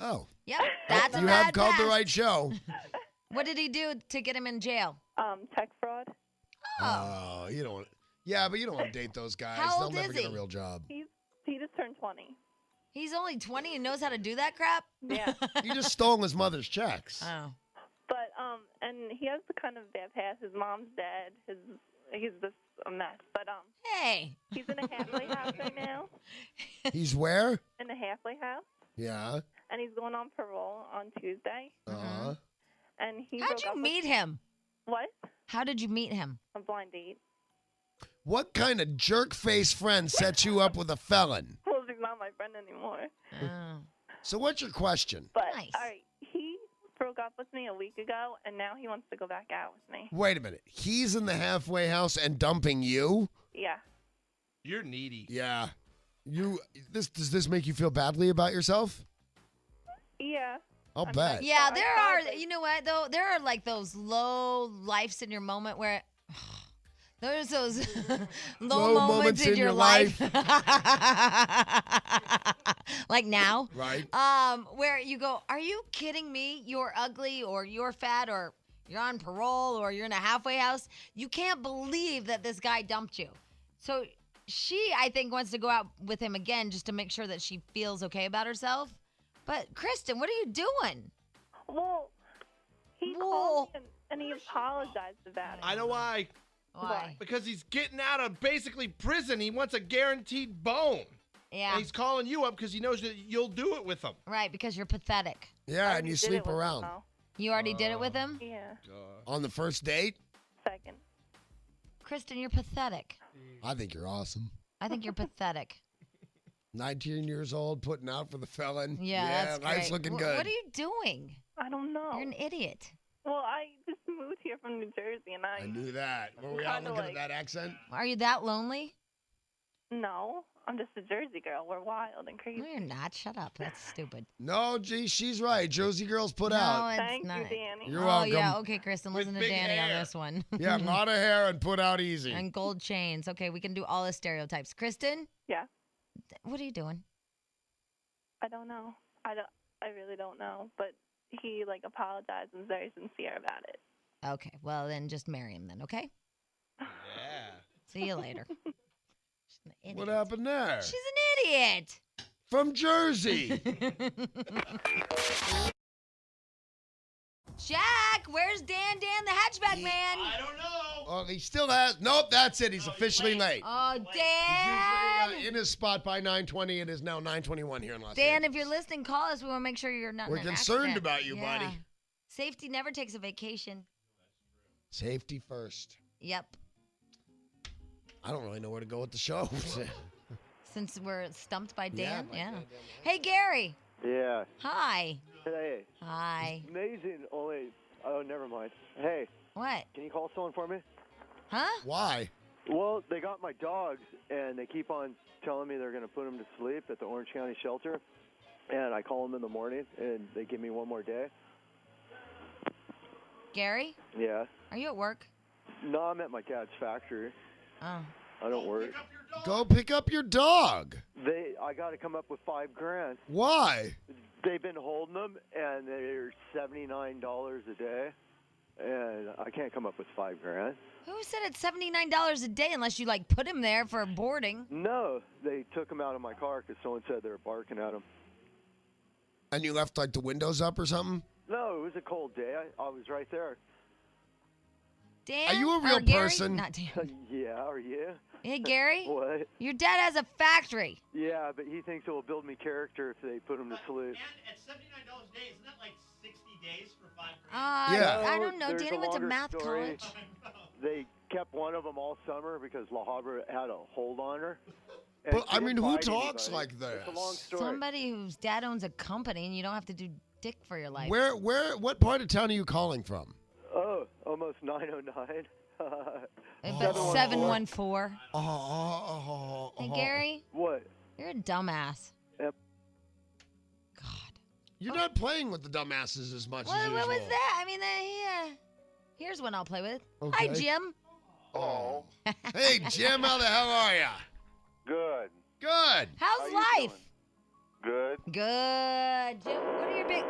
Oh. Yep, that's a You bad have called the pass. right show. What did he do to get him in jail? Tech fraud. Oh. Oh, you don't want. Yeah, but you don't want to date those guys. How They'll old never is get a he? real job. He just turned 20. He's only 20 and knows how to do that crap? Yeah. You just stole his mother's checks. Oh. But and he has the kind of bad past. His mom's dead. He's just a mess. But Hey. he's in a halfway house right now. He's where? In a halfway house, Yeah. and he's going on parole on Tuesday. Uh-huh. And he How'd broke you up with- meet him? What? How did you meet him? A blind date. What kind of jerk face friend set you up with a felon? Well, he's not my friend anymore. Oh. So what's your question? But Nice. all right, he broke up with me a week ago, and now he wants to go back out with me. Wait a minute. He's in the halfway house and dumping you? Yeah. You're needy. Yeah. Does this make you feel badly about yourself? Yeah. I'll I'm bet. like- Yeah, I there thought are, that- you know what, though? There are like those low lifes in your moment where there's those low, moments in your life. Like now. Right. Where you go, are you kidding me? You're ugly or you're fat or you're on parole or you're in a halfway house. You can't believe that this guy dumped you. So she, I think, wants to go out with him again just to make sure that she feels okay about herself. But Kristen, what are you doing? Well, he Whoa. called me and he apologized about it. I know why. Why? Because he's getting out of basically prison. He wants a guaranteed bone. Yeah. And he's calling you up because he knows that you'll do it with him. Right, because you're pathetic. Yeah, I and you did it sleep with him, around. though. You already did it with him? Yeah. On the first date? Second. Kristen, you're pathetic. I think you're awesome. I think you're pathetic. 19 years old, putting out for the felon. Yeah, that's life's great. looking Wh- good. What are you doing? I don't know. You're an idiot. Well, I just moved here from New Jersey, and I knew that. Were we all Kinda looking like- at that accent? Are you that lonely? No, I'm just a Jersey girl. We're wild and crazy. No, you're not. Shut up. That's stupid. No, gee, she's right. Josie Girls put no, out. it's Thank not. you, Danny. You're oh, welcome. yeah. Okay, Kristen, With listen to big Danny on hair. this one. Yeah, a lot of hair and put out easy. And gold chains. Okay, we can do all the stereotypes. Kristen? Yeah. What are you doing? I don't know. I really don't know. But he apologized and was very sincere about it. Okay, well, then just marry him then, okay? Yeah. See you later. She's an idiot. What happened there? She's an idiot. From Jersey. Jack, where's Dan the hatchback man? I don't know. Oh, he still has. Nope, that's it. He's No, officially he's late. Oh, He's Dan. usually in his spot by 9:20. It is now 9:21 here in Los Dan, Angeles. if you're listening, call us. We want to make sure you're not We're in an concerned accident. about you, buddy. Safety never takes a vacation. Safety first. Yep. I don't really know where to go with the show. Since we're stumped by Yeah, Dan. by Yeah. Dan. Hey, Gary. Yeah. Hi. Hey. Hi. Amazing. Oh, wait. Oh, never mind. Hey, What? can you call someone for me? Huh? Why? Well, they got my dogs, and they keep on telling me they're going to put them to sleep at the Orange County shelter. And I call them in the morning, and they give me one more day. Gary? Yeah. Are you at work? No, I'm at my dad's factory. Oh. I don't work. Pick up your dog. Go pick up your dog. I got to come up with $5,000. Why? They've been holding them, and they're $79 a day. and I can't come up with $5,000. Who said it's $79 a day unless you like put him there for boarding? No, they took him out of my car because someone said they were barking at him. And you left like the windows up or something? No, it was a cold day. I was right there. Dan? Are you a real or Gary? person? Not Dan. Yeah, are you? Hey, Gary? What? Your dad has a factory. Yeah, but he thinks it will build me character if they put him to sleep. And at $79 a day, isn't that like 60 days for $5,000? Yeah. I don't know. There's Danny a went to longer math story. college. They kept one of them all summer because La Habra had a hold on her. And But she I mean, didn't who fight talks anybody. like this? It's a long story. Somebody whose dad owns a company and you don't have to do dick for your life. What part of town are you calling from? Oh, almost 909. But 714. Hey, Oh. Gary, What? you're a dumbass. Yep. God. You're not playing with the dumbasses as much as What usual. was that? I mean, here's one I'll play with. Hi, Okay. Jim. Oh. Hey, Jim, how the hell are ya? Good. Good. How's you life? Good. Good. Jim, what are your big...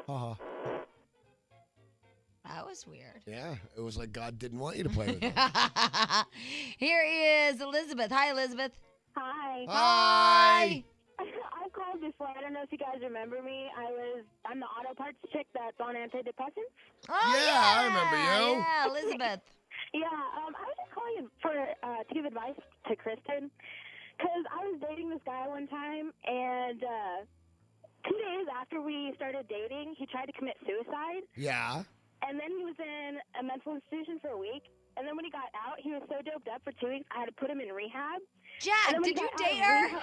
Uh-huh. That was weird. Yeah, it was like God didn't want you to play with it. Here is Elizabeth. Hi, Elizabeth. Hi. Hi. I called before. I don't know if you guys remember me. I'm the auto parts chick that's on antidepressants. Oh, Yeah, I remember you. Yeah, Elizabeth. Yeah, I was just calling to give advice to Kristen, because I was dating this guy one time, and 2 days after we started dating, he tried to commit suicide, Yeah. and then he was in a mental institution for a week, and then when he got out, he was so doped up for 2 weeks, I had to put him in rehab. Jack, And then when did he you got out date of her? rehab-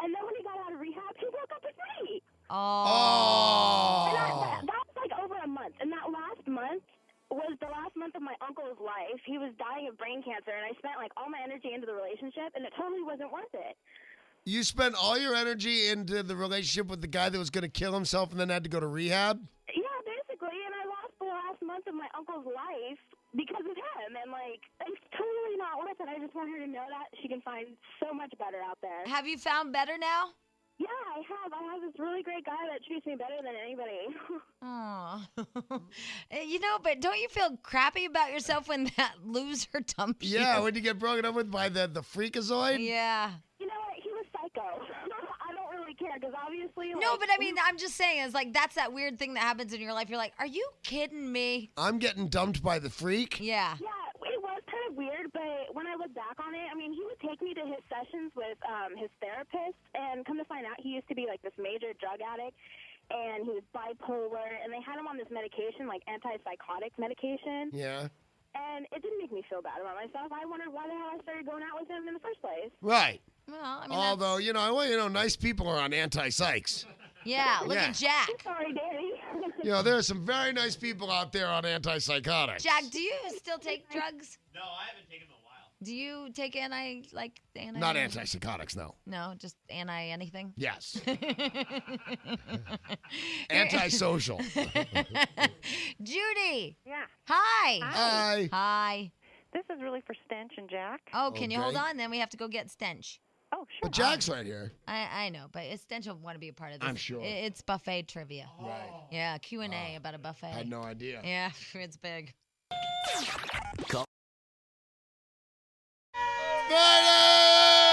and then when he got out of rehab, he broke up with me. Oh. And that was like over a month, and that last month was the last month of my uncle's life. He was dying of brain cancer, and I spent like all my energy into the relationship, and it totally wasn't worth it. You spent all your energy into the relationship with the guy that was going to kill himself and then had to go to rehab? Yeah, basically, and I lost the last month of my uncle's life because of him, and like it's totally not worth it. I just want her to know that she can find so much better out there. Have you found better now? Yeah, I have. I have this really great guy that treats me better than anybody. Oh. But don't you feel crappy about yourself when that loser dumps you? Yeah, when you get broken up with by the freakazoid? Yeah. You know what? He was psycho. I don't really care because obviously. No, like, but I mean, I'm just saying, it's like that's that weird thing that happens in your life. You're like, are you kidding me? I'm getting dumped by the freak? Yeah. Yeah, it was kind of weird, but when I look back on it, I mean, he would take me to his sessions with his therapist, and come to find out, he used to be like this major drug addict, and he was bipolar, and they had him on this medication, like antipsychotic medication, Yeah. and it didn't make me feel bad about myself. I wondered why the hell I started going out with him in the first place. Right. Well, I mean, Although, I want you to know, nice people are on anti-psychs. yeah, look Yeah. at Jack. Sorry, Danny. There are some very nice people out there on antipsychotics. Jack, do you still take drugs? No, I haven't taken them in a while. Do you take anti? Not antipsychotics, no. No, just anti anything? Yes. Antisocial. Judy. Yeah. Hi. Hi. Hi. This is really for Stench and Jack. Oh, can you hold Okay. on? Then we have to go get Stench. Oh, sure. But Jack's right here. I know, but Stench will want to be a part of this. I'm sure. It's buffet trivia. Right. Yeah, Q&A about a buffet. I had no idea. Yeah, it's big.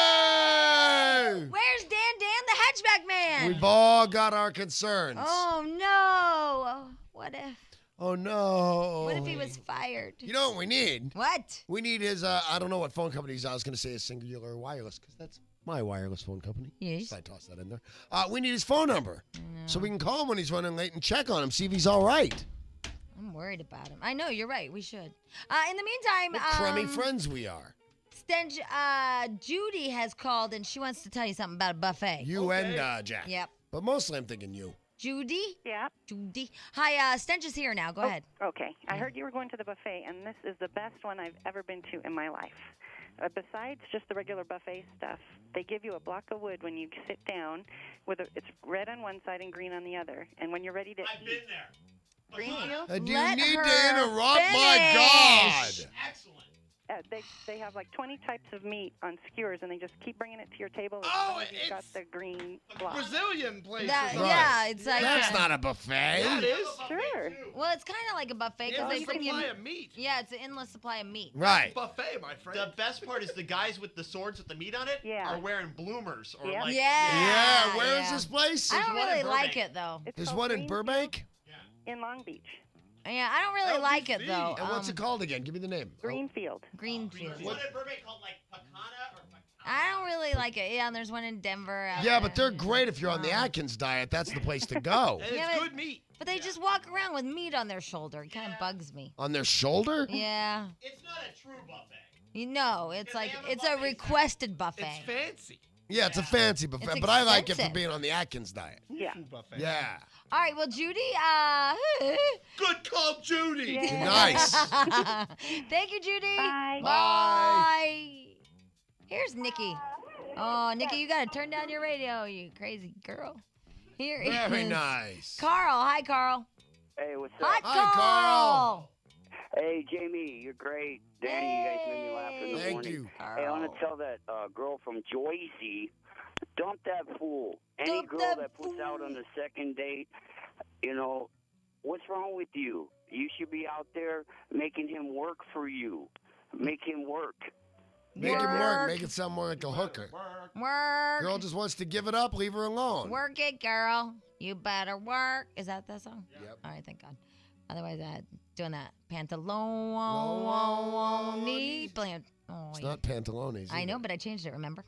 Friday! Where's Dan the Hatchback Man? We've all got our concerns. Oh, no. What if? Oh, no. What if he was fired? You know what we need? What? We need his, I don't know what phone company he's. I was going to say a Singular Wireless, because that's my wireless phone company. Yes. So I tossed that in there. We need his phone number so we can call him when he's running late and check on him, see if he's all right. I'm worried about him. I know, you're right. We should. In the meantime, What crummy friends we are. Stench, Judy has called, and she wants to tell you something about a buffet. You and Jack. Yep. But mostly I'm thinking you. Judy? Yeah. Judy. Hi, Stench is here now. Go ahead. Okay. I heard you were going to the buffet, and this is the best one I've ever been to in my life. Besides just the regular buffet stuff, they give you a block of wood when you sit down. It's red on one side and green on the other. And when you're ready to I've eat, been there. green field. Do you Let need her to interrupt? My God. finish. Excellent. They have like 20 types of meat on skewers, and they just keep bringing it to your table. As Oh, long as you've got it's the green block. Brazilian place. Yeah, it's like That's not a buffet. Yeah, it is. Sure. Well, it's kind of like a buffet because they Endless bring supply in. of meat. Yeah, it's an endless supply of meat. Right. Buffet, my friend. The best part is the guys with the swords with the meat on it are wearing bloomers or like. Yeah, where is this place? I don't one in really like Burbank. it though. There's one in Burbank? In Long Beach. Yeah, I don't really like it though. And what's it called again? Give me the name. Greenfield. Greenfield. One in Burbank called like Pacana or I don't really like it. Yeah, and there's one in Denver. Yeah, but they're great if you're on the Atkins diet. That's the place to go. And Yeah, it's but- good meat. But they just walk around with meat on their shoulder. It kind of bugs me. On their shoulder? Yeah. It's not a true buffet. You know, it's like have a it's a buffet requested buffet. It's fancy. Yeah, it's a fancy buffet, It's but I like it for expensive. being on the Atkins diet. Yeah. Buffet. Yeah. All right, well, Judy, Good call, Judy. Nice. thank you, Judy. Bye. Bye. Here's Nikki. Oh, Nikki, you got to turn down your radio, you crazy girl. Here Very is nice. Carl. Hi, Carl. Hey, what's up? Hi, Hi, Carl. Hey, Jamie, you're great. Danny, you guys made me laugh in the Thank morning. you. Hey, I want to tell that girl from Joycey, dump that fool. Any Dump girl that that puts out on the second date, you know, what's wrong with you? You should be out there making him work for you. Make him work. Make it work. Make it sound more like a hooker. Work. Girl just wants to give it up. Leave her alone. Work it, girl. You better work. Is that the song? Yep. All right, thank God. Otherwise, doing that pantalone plant. Oh, It's yeah. not pantalones. I either. know, but I changed it. Remember?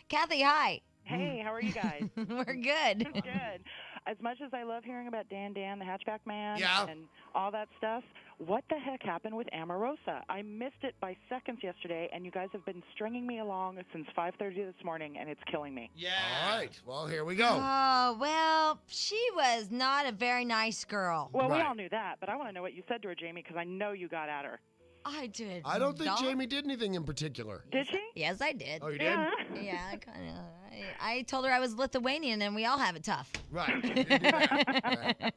Kathy, hi. Hey, how are you guys? We're good. Good. As much as I love hearing about Dan, the Hatchback Man, Yeah. and all that stuff, what the heck happened with Omarosa? I missed it by seconds yesterday, and you guys have been stringing me along since 5:30 this morning, and it's killing me. Yeah. All right. Well, here we go. Oh, well, she was not a very nice girl. Well, we Right. all knew that, but I want to know what you said to her, Jamie, because I know you got at her. I did. I don't think not. Jamie did anything in particular. Did she? Yes, I did. Oh, you did? Yeah. Yeah, I kind of. I told her I was Lithuanian, and we all have it tough. Right. You did do that. Right.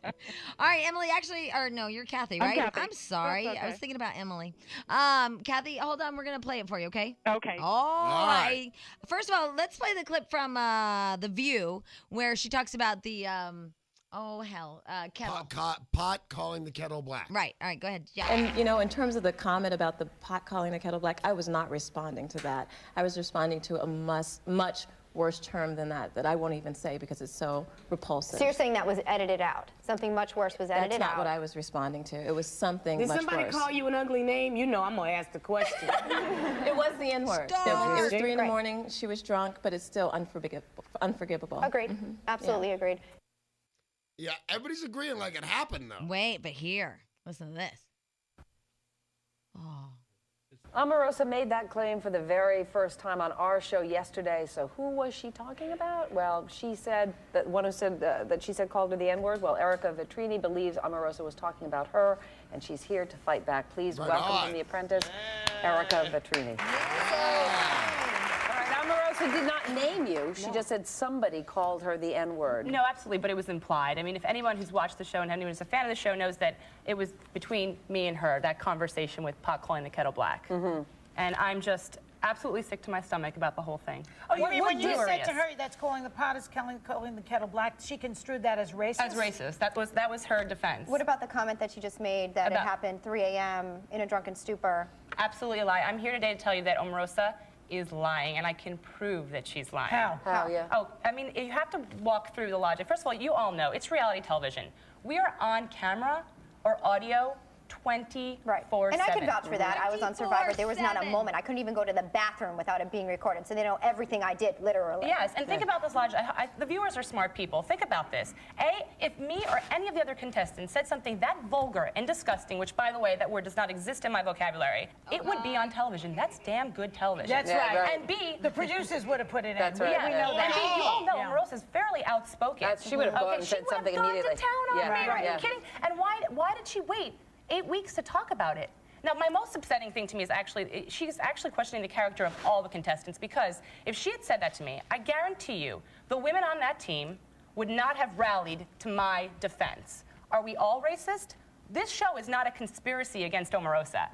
All right, Emily. Actually, or no, you're Kathy, I'm right? Kathy. I'm sorry. That's okay. I was thinking about Emily. Kathy, hold on. We're gonna play it for you, okay? Okay. All right. right. First of all, let's play the clip from The View where she talks about the kettle. Pot calling the kettle black. Right. All right. Go ahead. Yeah. And, you know, in terms of the comment about the pot calling the kettle black, I was not responding to that. I was responding to a much worse term than that I won't even say because it's so repulsive. So you're saying that was edited out? Something much worse was edited out? That's not what I was responding to. It was something Did much somebody worse. call you an ugly name? You know I'm going to ask the question. It was the N-word. It Stop. was 3 in the Right. morning. She was drunk, but it's still unforgivable. Agreed. Absolutely agreed. Yeah, everybody's agreeing like it happened, though. Wait, but here, listen to this. Oh. Omarosa made that claim for the very first time on our show yesterday. So who was she talking about? Well, she said that one who said that she said called her the N-word. Well, Erica Vetrini believes Omarosa was talking about her, and she's here to fight back. Please Right welcome on. from The Apprentice, Erica Vetrini. All right, Omarosa did not name you. She just said somebody called her the N-word. No, absolutely, but it was implied. I mean, if anyone who's watched the show and anyone who's a fan of the show knows that it was between me and her, that conversation with pot calling the kettle black. And I'm just absolutely sick to my stomach about the whole thing. Oh, you mean when you said Furious. to her that's calling the pot is calling the kettle black, she construed that as racist? As racist. That was her defense. What about the comment that you just made that it happened 3 a.m. in a drunken stupor? Absolutely a lie. I'm here today to tell you that Omarosa is lying, and I can prove that she's lying. How? How, yeah. Oh, I mean, you have to walk through the logic. First of all, you all know it's reality television. We are on camera or audio 24/7. And I can vouch for that. I was on Survivor. There was not a 24/7. moment. I couldn't even go to the bathroom without it being recorded. So they know everything I did, literally. Yes, and think about this logic. The viewers are smart people. Think about this. If me or any of the other contestants said something that vulgar and disgusting, which, by the way, that word does not exist in my vocabulary, it would be on television. That's damn good television. That's right. And B, the producers would have put it in. That's We right. know that. And B, you all know Yeah. Omarosa's fairly outspoken. She would have gone and she said would have something gone immediately. to town on Yeah. me. Are Right. you kidding? And why did she wait 8 weeks to talk about it? Now, my most upsetting thing to me is she's actually questioning the character of all the contestants, because if she had said that to me, I guarantee you the women on that team would not have rallied to my defense. Are we all racist? This show is not a conspiracy against Omarosa.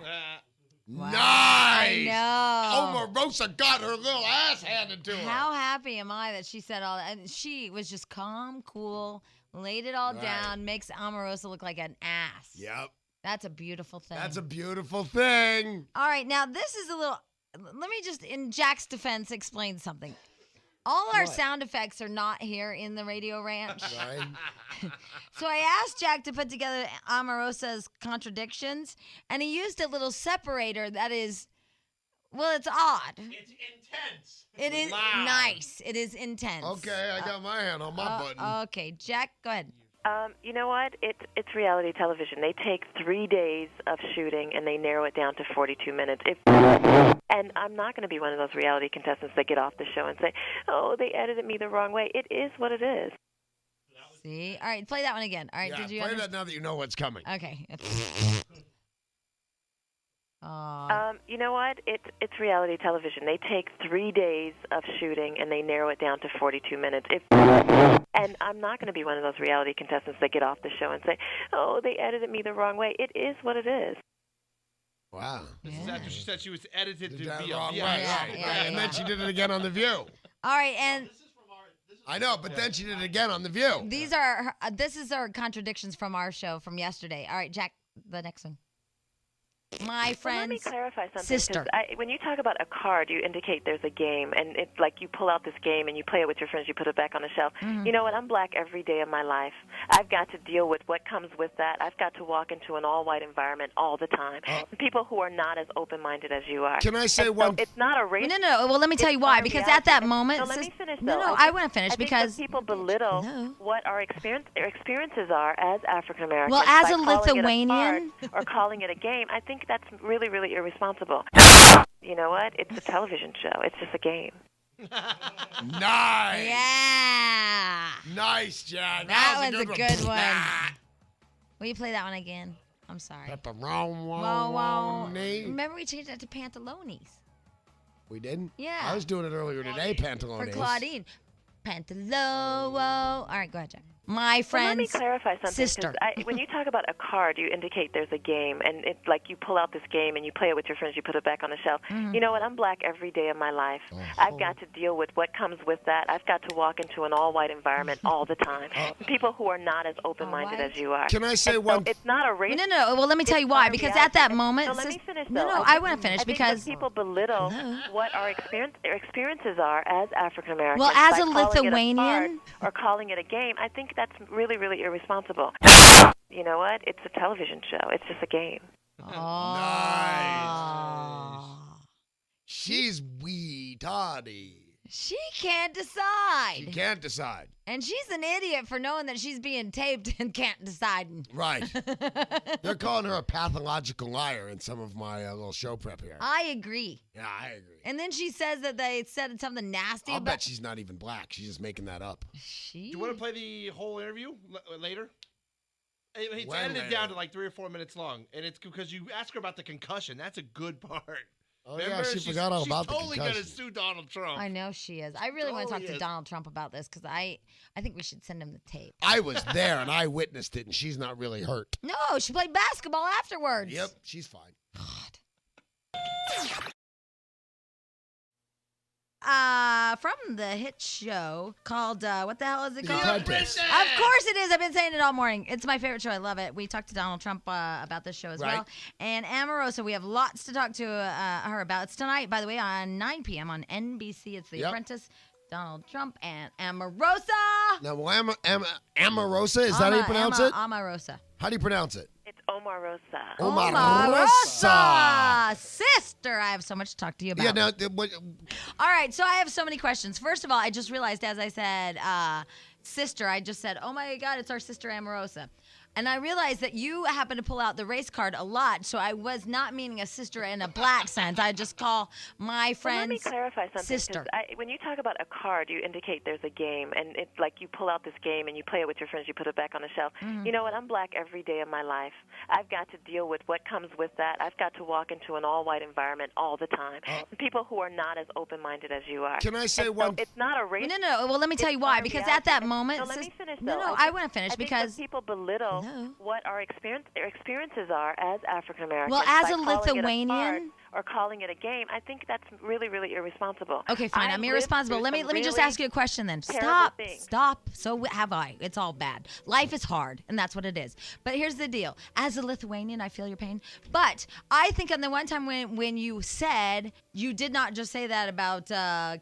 Nice. I know. Omarosa got her little ass handed to her. How happy am I that she said all that? And she was just calm, cool, laid it all down, makes Omarosa look like an ass. Yep. That's a beautiful thing. That's a beautiful thing. All right, now this is a little. Let me just, in Jack's defense, explain something. All our sound effects are not here in the Radio Ranch. Right. So I asked Jack to put together Omarosa's contradictions, and he used a little separator that is, well, it's odd. It's intense. It is loud. Nice. It is intense. Okay, I got my hand on my button. Okay, Jack, go ahead. You know what? It's reality television. They take 3 days of shooting and they narrow it down to 42 minutes. And I'm not going to be one of those reality contestants that get off the show and say, "Oh, they edited me the wrong way." It is what it is. See? All right, play that one again. All right, Yeah, did you play that now that you know what's coming. Okay. You know what? It's reality television. They take 3 days of shooting and they narrow it down to 42 minutes. And I'm not going to be one of those reality contestants that get off the show and say, "Oh, they edited me the wrong way." It is what it is. Wow. This is after she said she was edited to That be wrong a way. Right. And then she did it again on The View. All right, and I know, but then she did it again on The View. these are this is our contradictions from our show from yesterday. All right, Jack, the next one. My friend's Let me clarify something. 'Cause sister. When you talk about a card, you indicate there's a game, and it's like you pull out this game and you play it with your friends. You put it back on the shelf. Mm-hmm. You know what? I'm black every day of my life. I've got to deal with what comes with that. I've got to walk into an all-white environment all the time. People who are not as open-minded as you are. Can I say And one? So it's not a race. No. Well, let me tell you why. Because at that moment, No, let me finish. No, though. I want to finish I think because when people belittle what our experiences are as African Americans. Well, as by a calling it Lithuanian- fart or calling it a game, I think that's really, really irresponsible. You know what? It's a television show. It's just a game. Nice. Yeah. Nice, Jack. That was a good one. Will you play that one again? I'm sorry. Pepperoni. Remember we changed that to pantalones. We didn't? Yeah. I was doing it earlier today, Pantalones. For Claudine. Pantalo. All right, go ahead, Jack. My Well, friend's let me clarify something. 'Cause sister. When you talk about a card, you indicate there's a game, and it's like you pull out this game and you play it with your friends. You put it back on the shelf. Mm-hmm. You know what? I'm black every day of my life. I've got to deal with what comes with that. I've got to walk into an all-white environment all the time. People who are not as open-minded as you are. Can I say And one? So it's not a race. No. Well, let me tell you why. Because at that moment, No, let me finish. No, though. I want to finish I think because when people belittle what our experiences are as African Americans. Well, as by a calling it Lithuanian- fart or calling it a game, I think that's really, really irresponsible. You know what? It's a television show. It's just a game. Nice. She's wee toddy. she can't decide. She can't decide. And she's an idiot for knowing that she's being taped and can't decide. Right. They're calling her a pathological liar in some of my little show prep here. I agree. Yeah, I agree. And then she says that they said something nasty I'll about. bet she's not even black. She's just making that up. Do you want to play the whole interview later? It's When edited later? down to like 3 or 4 minutes long, and it's because you ask her about the concussion. That's a good part. Oh, yeah, Remember? she She's- forgot all about the She's totally going to concussion. sue Donald Trump. I know she is. I really want to talk Totally to is. Donald Trump about this because I think we should send him the tape. I was there and I witnessed it, and she's not really hurt. No, she played basketball afterwards. Yep, she's fine. From the hit show called what the hell is it The called? Apprentice. Of course it is. I've been saying it all morning. It's my favorite show. I love it. We talked to Donald Trump about this show as Right. well. And Omarosa, we have lots to talk to her about. It's tonight, by the way, on 9 p.m. on NBC. It's The Yep. Apprentice. Donald Trump and Omarosa. Now, well, Omarosa, is that how you pronounce it? Omarosa. How do you pronounce it? It's Omarosa. Omarosa. Sister, I have so much to talk to you about. Yeah, now, All right, so I have so many questions. First of all, I just realized as I said sister, I just said, oh my God, it's our sister Omarosa. And I realized that you happen to pull out the race card a lot, so I was not meaning a sister in a black sense. I just call my Well, friend's let me clarify something. 'Cause sister. when you talk about a card, you indicate there's a game, and it's like you pull out this game and you play it with your friends. You put it back on the shelf. Mm-hmm. You know what? I'm black every day of my life. I've got to deal with what comes with that. I've got to walk into an all-white environment all the time. People who are not as open-minded as you are. Can I say And one? So it's not a race. No. Well, let me tell you why. Because at that moment, No, let me finish. No, though. I want to finish I think because when people belittle what our experiences are as African Americans. Well, as by a calling it Lithuanian- or calling it a game, I think that's really, really irresponsible. Okay, fine. I'm lived irresponsible. through Let me some just really ask you a question then. terrible things. Stop. So have I. It's all bad. Life is hard, and that's what it is. But here's the deal. As a Lithuanian, I feel your pain. But I think on the one time when you said, you did not just say that about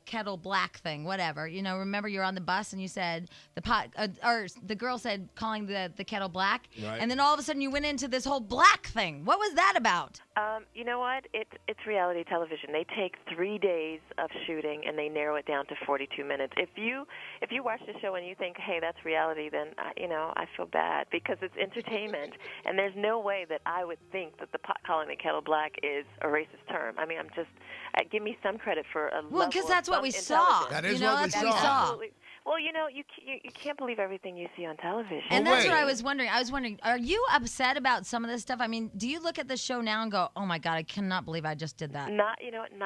kettle black thing, whatever. You know, remember you're on the bus and you said the girl said calling the kettle black, Right. and then all of a sudden you went into this whole black thing. What was that about? You know what? It's reality television. They take 3 days of shooting and they narrow it down to 42 minutes. If you watch the show and you think, hey, that's reality, then I feel bad because it's entertainment, and there's no way that I would think that the pot calling the kettle black is a racist term. I mean, give me some credit for a Well, because that's what we saw. That is you know, what we that's saw. Absolutely. Well, you can't believe everything you see on television. And that's what I was wondering. I was wondering, are you upset about some of this stuff? I mean, do you look at the show now and go, oh my God, I cannot believe I just did that? Not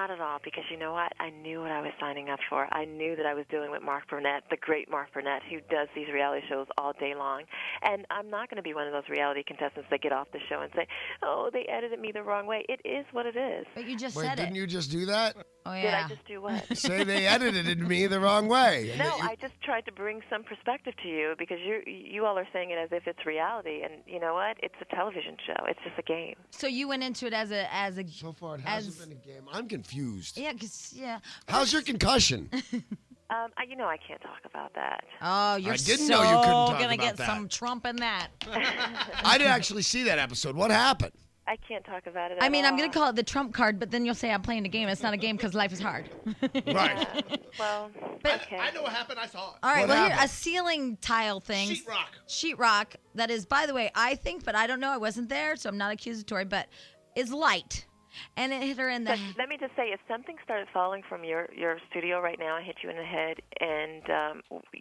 at all, because you know what? I knew what I was signing up for. I knew that I was dealing with Mark Burnett, the great Mark Burnett, who does these reality shows all day long. And I'm not going to be one of those reality contestants that get off the show and say, oh, they edited me the wrong way. It is what it is. But you just Wait, said didn't you just do that? Oh, Did I just do what? Say they edited me the wrong way. And No, that you- I just tried to bring some perspective to you because you all are saying it as if it's reality, and you know what? It's a television show. It's just a game. So you went into it as a so far it hasn't been a game. I'm confused. Yeah. How's your concussion? I can't talk about that. Oh, you're I didn't so know you couldn't talk gonna about get that. some Trump in that. I didn't actually see that episode. What happened? I can't talk about it. I mean, at I'm all. going to call it the Trump card, but then you'll say I'm playing a game. It's not a game because life is hard. Right. Well, okay. I know what happened. I saw it. All right, What well, here, happened? a ceiling tile thing. Sheetrock. Sheetrock, that is, by the way, I think, but I don't know, I wasn't there, so I'm not accusatory, but is light. And it hit her in the But let me just say, if something started falling from your studio right now and hit you in the head, and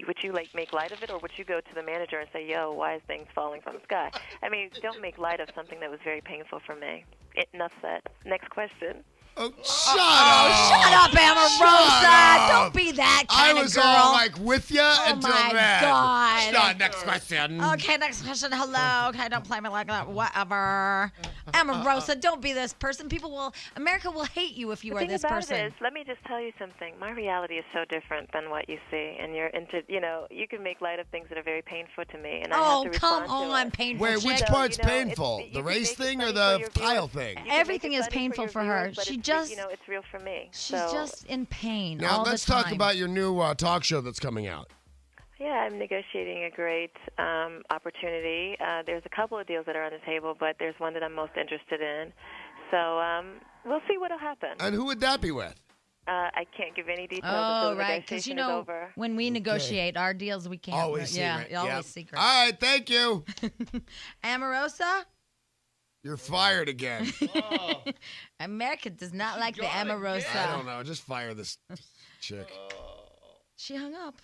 would you make light of it, or would you go to the manager and say, "Yo, why is things falling from the sky?" I mean, don't make light of something that was very painful for me. Enough said. Next question. Oh, shut shut up, Omarosa. Shut up. Don't be that kind I was of girl. all like with you until my then. God. Stop, next question. Okay, next question. Hello. Okay, don't play me like that. Whatever. Omarosa, don't be this person. America will hate you if you The are thing this about person. it is, let me just tell you something. My reality is so different than what you see, and you can make light of things that are very painful to me, and I have to respond come to on, it. painful Wait, which chick. part's you know, painful? it's- The you can race make it thing or funny the for your tile viewers. thing? You can Everything make it is funny painful your for her. viewers, but She it's, just- it's real for me. She's So, just in pain Now all let's the time. talk about your new talk show that's coming out. yeah, I'm negotiating a great opportunity. There's a couple of deals that are on the table, but there's one that I'm most interested in. So we'll see what'll happen. And who would that be with? I can't give any details Oh, until the right, because negotiation you is know over. when we negotiate our deals, we can't. Always yeah, secret. always Yep. secret. All right, thank you. Omarosa, You're fired again. America does not like the Omarosa. I don't know. Just fire this chick. She hung up.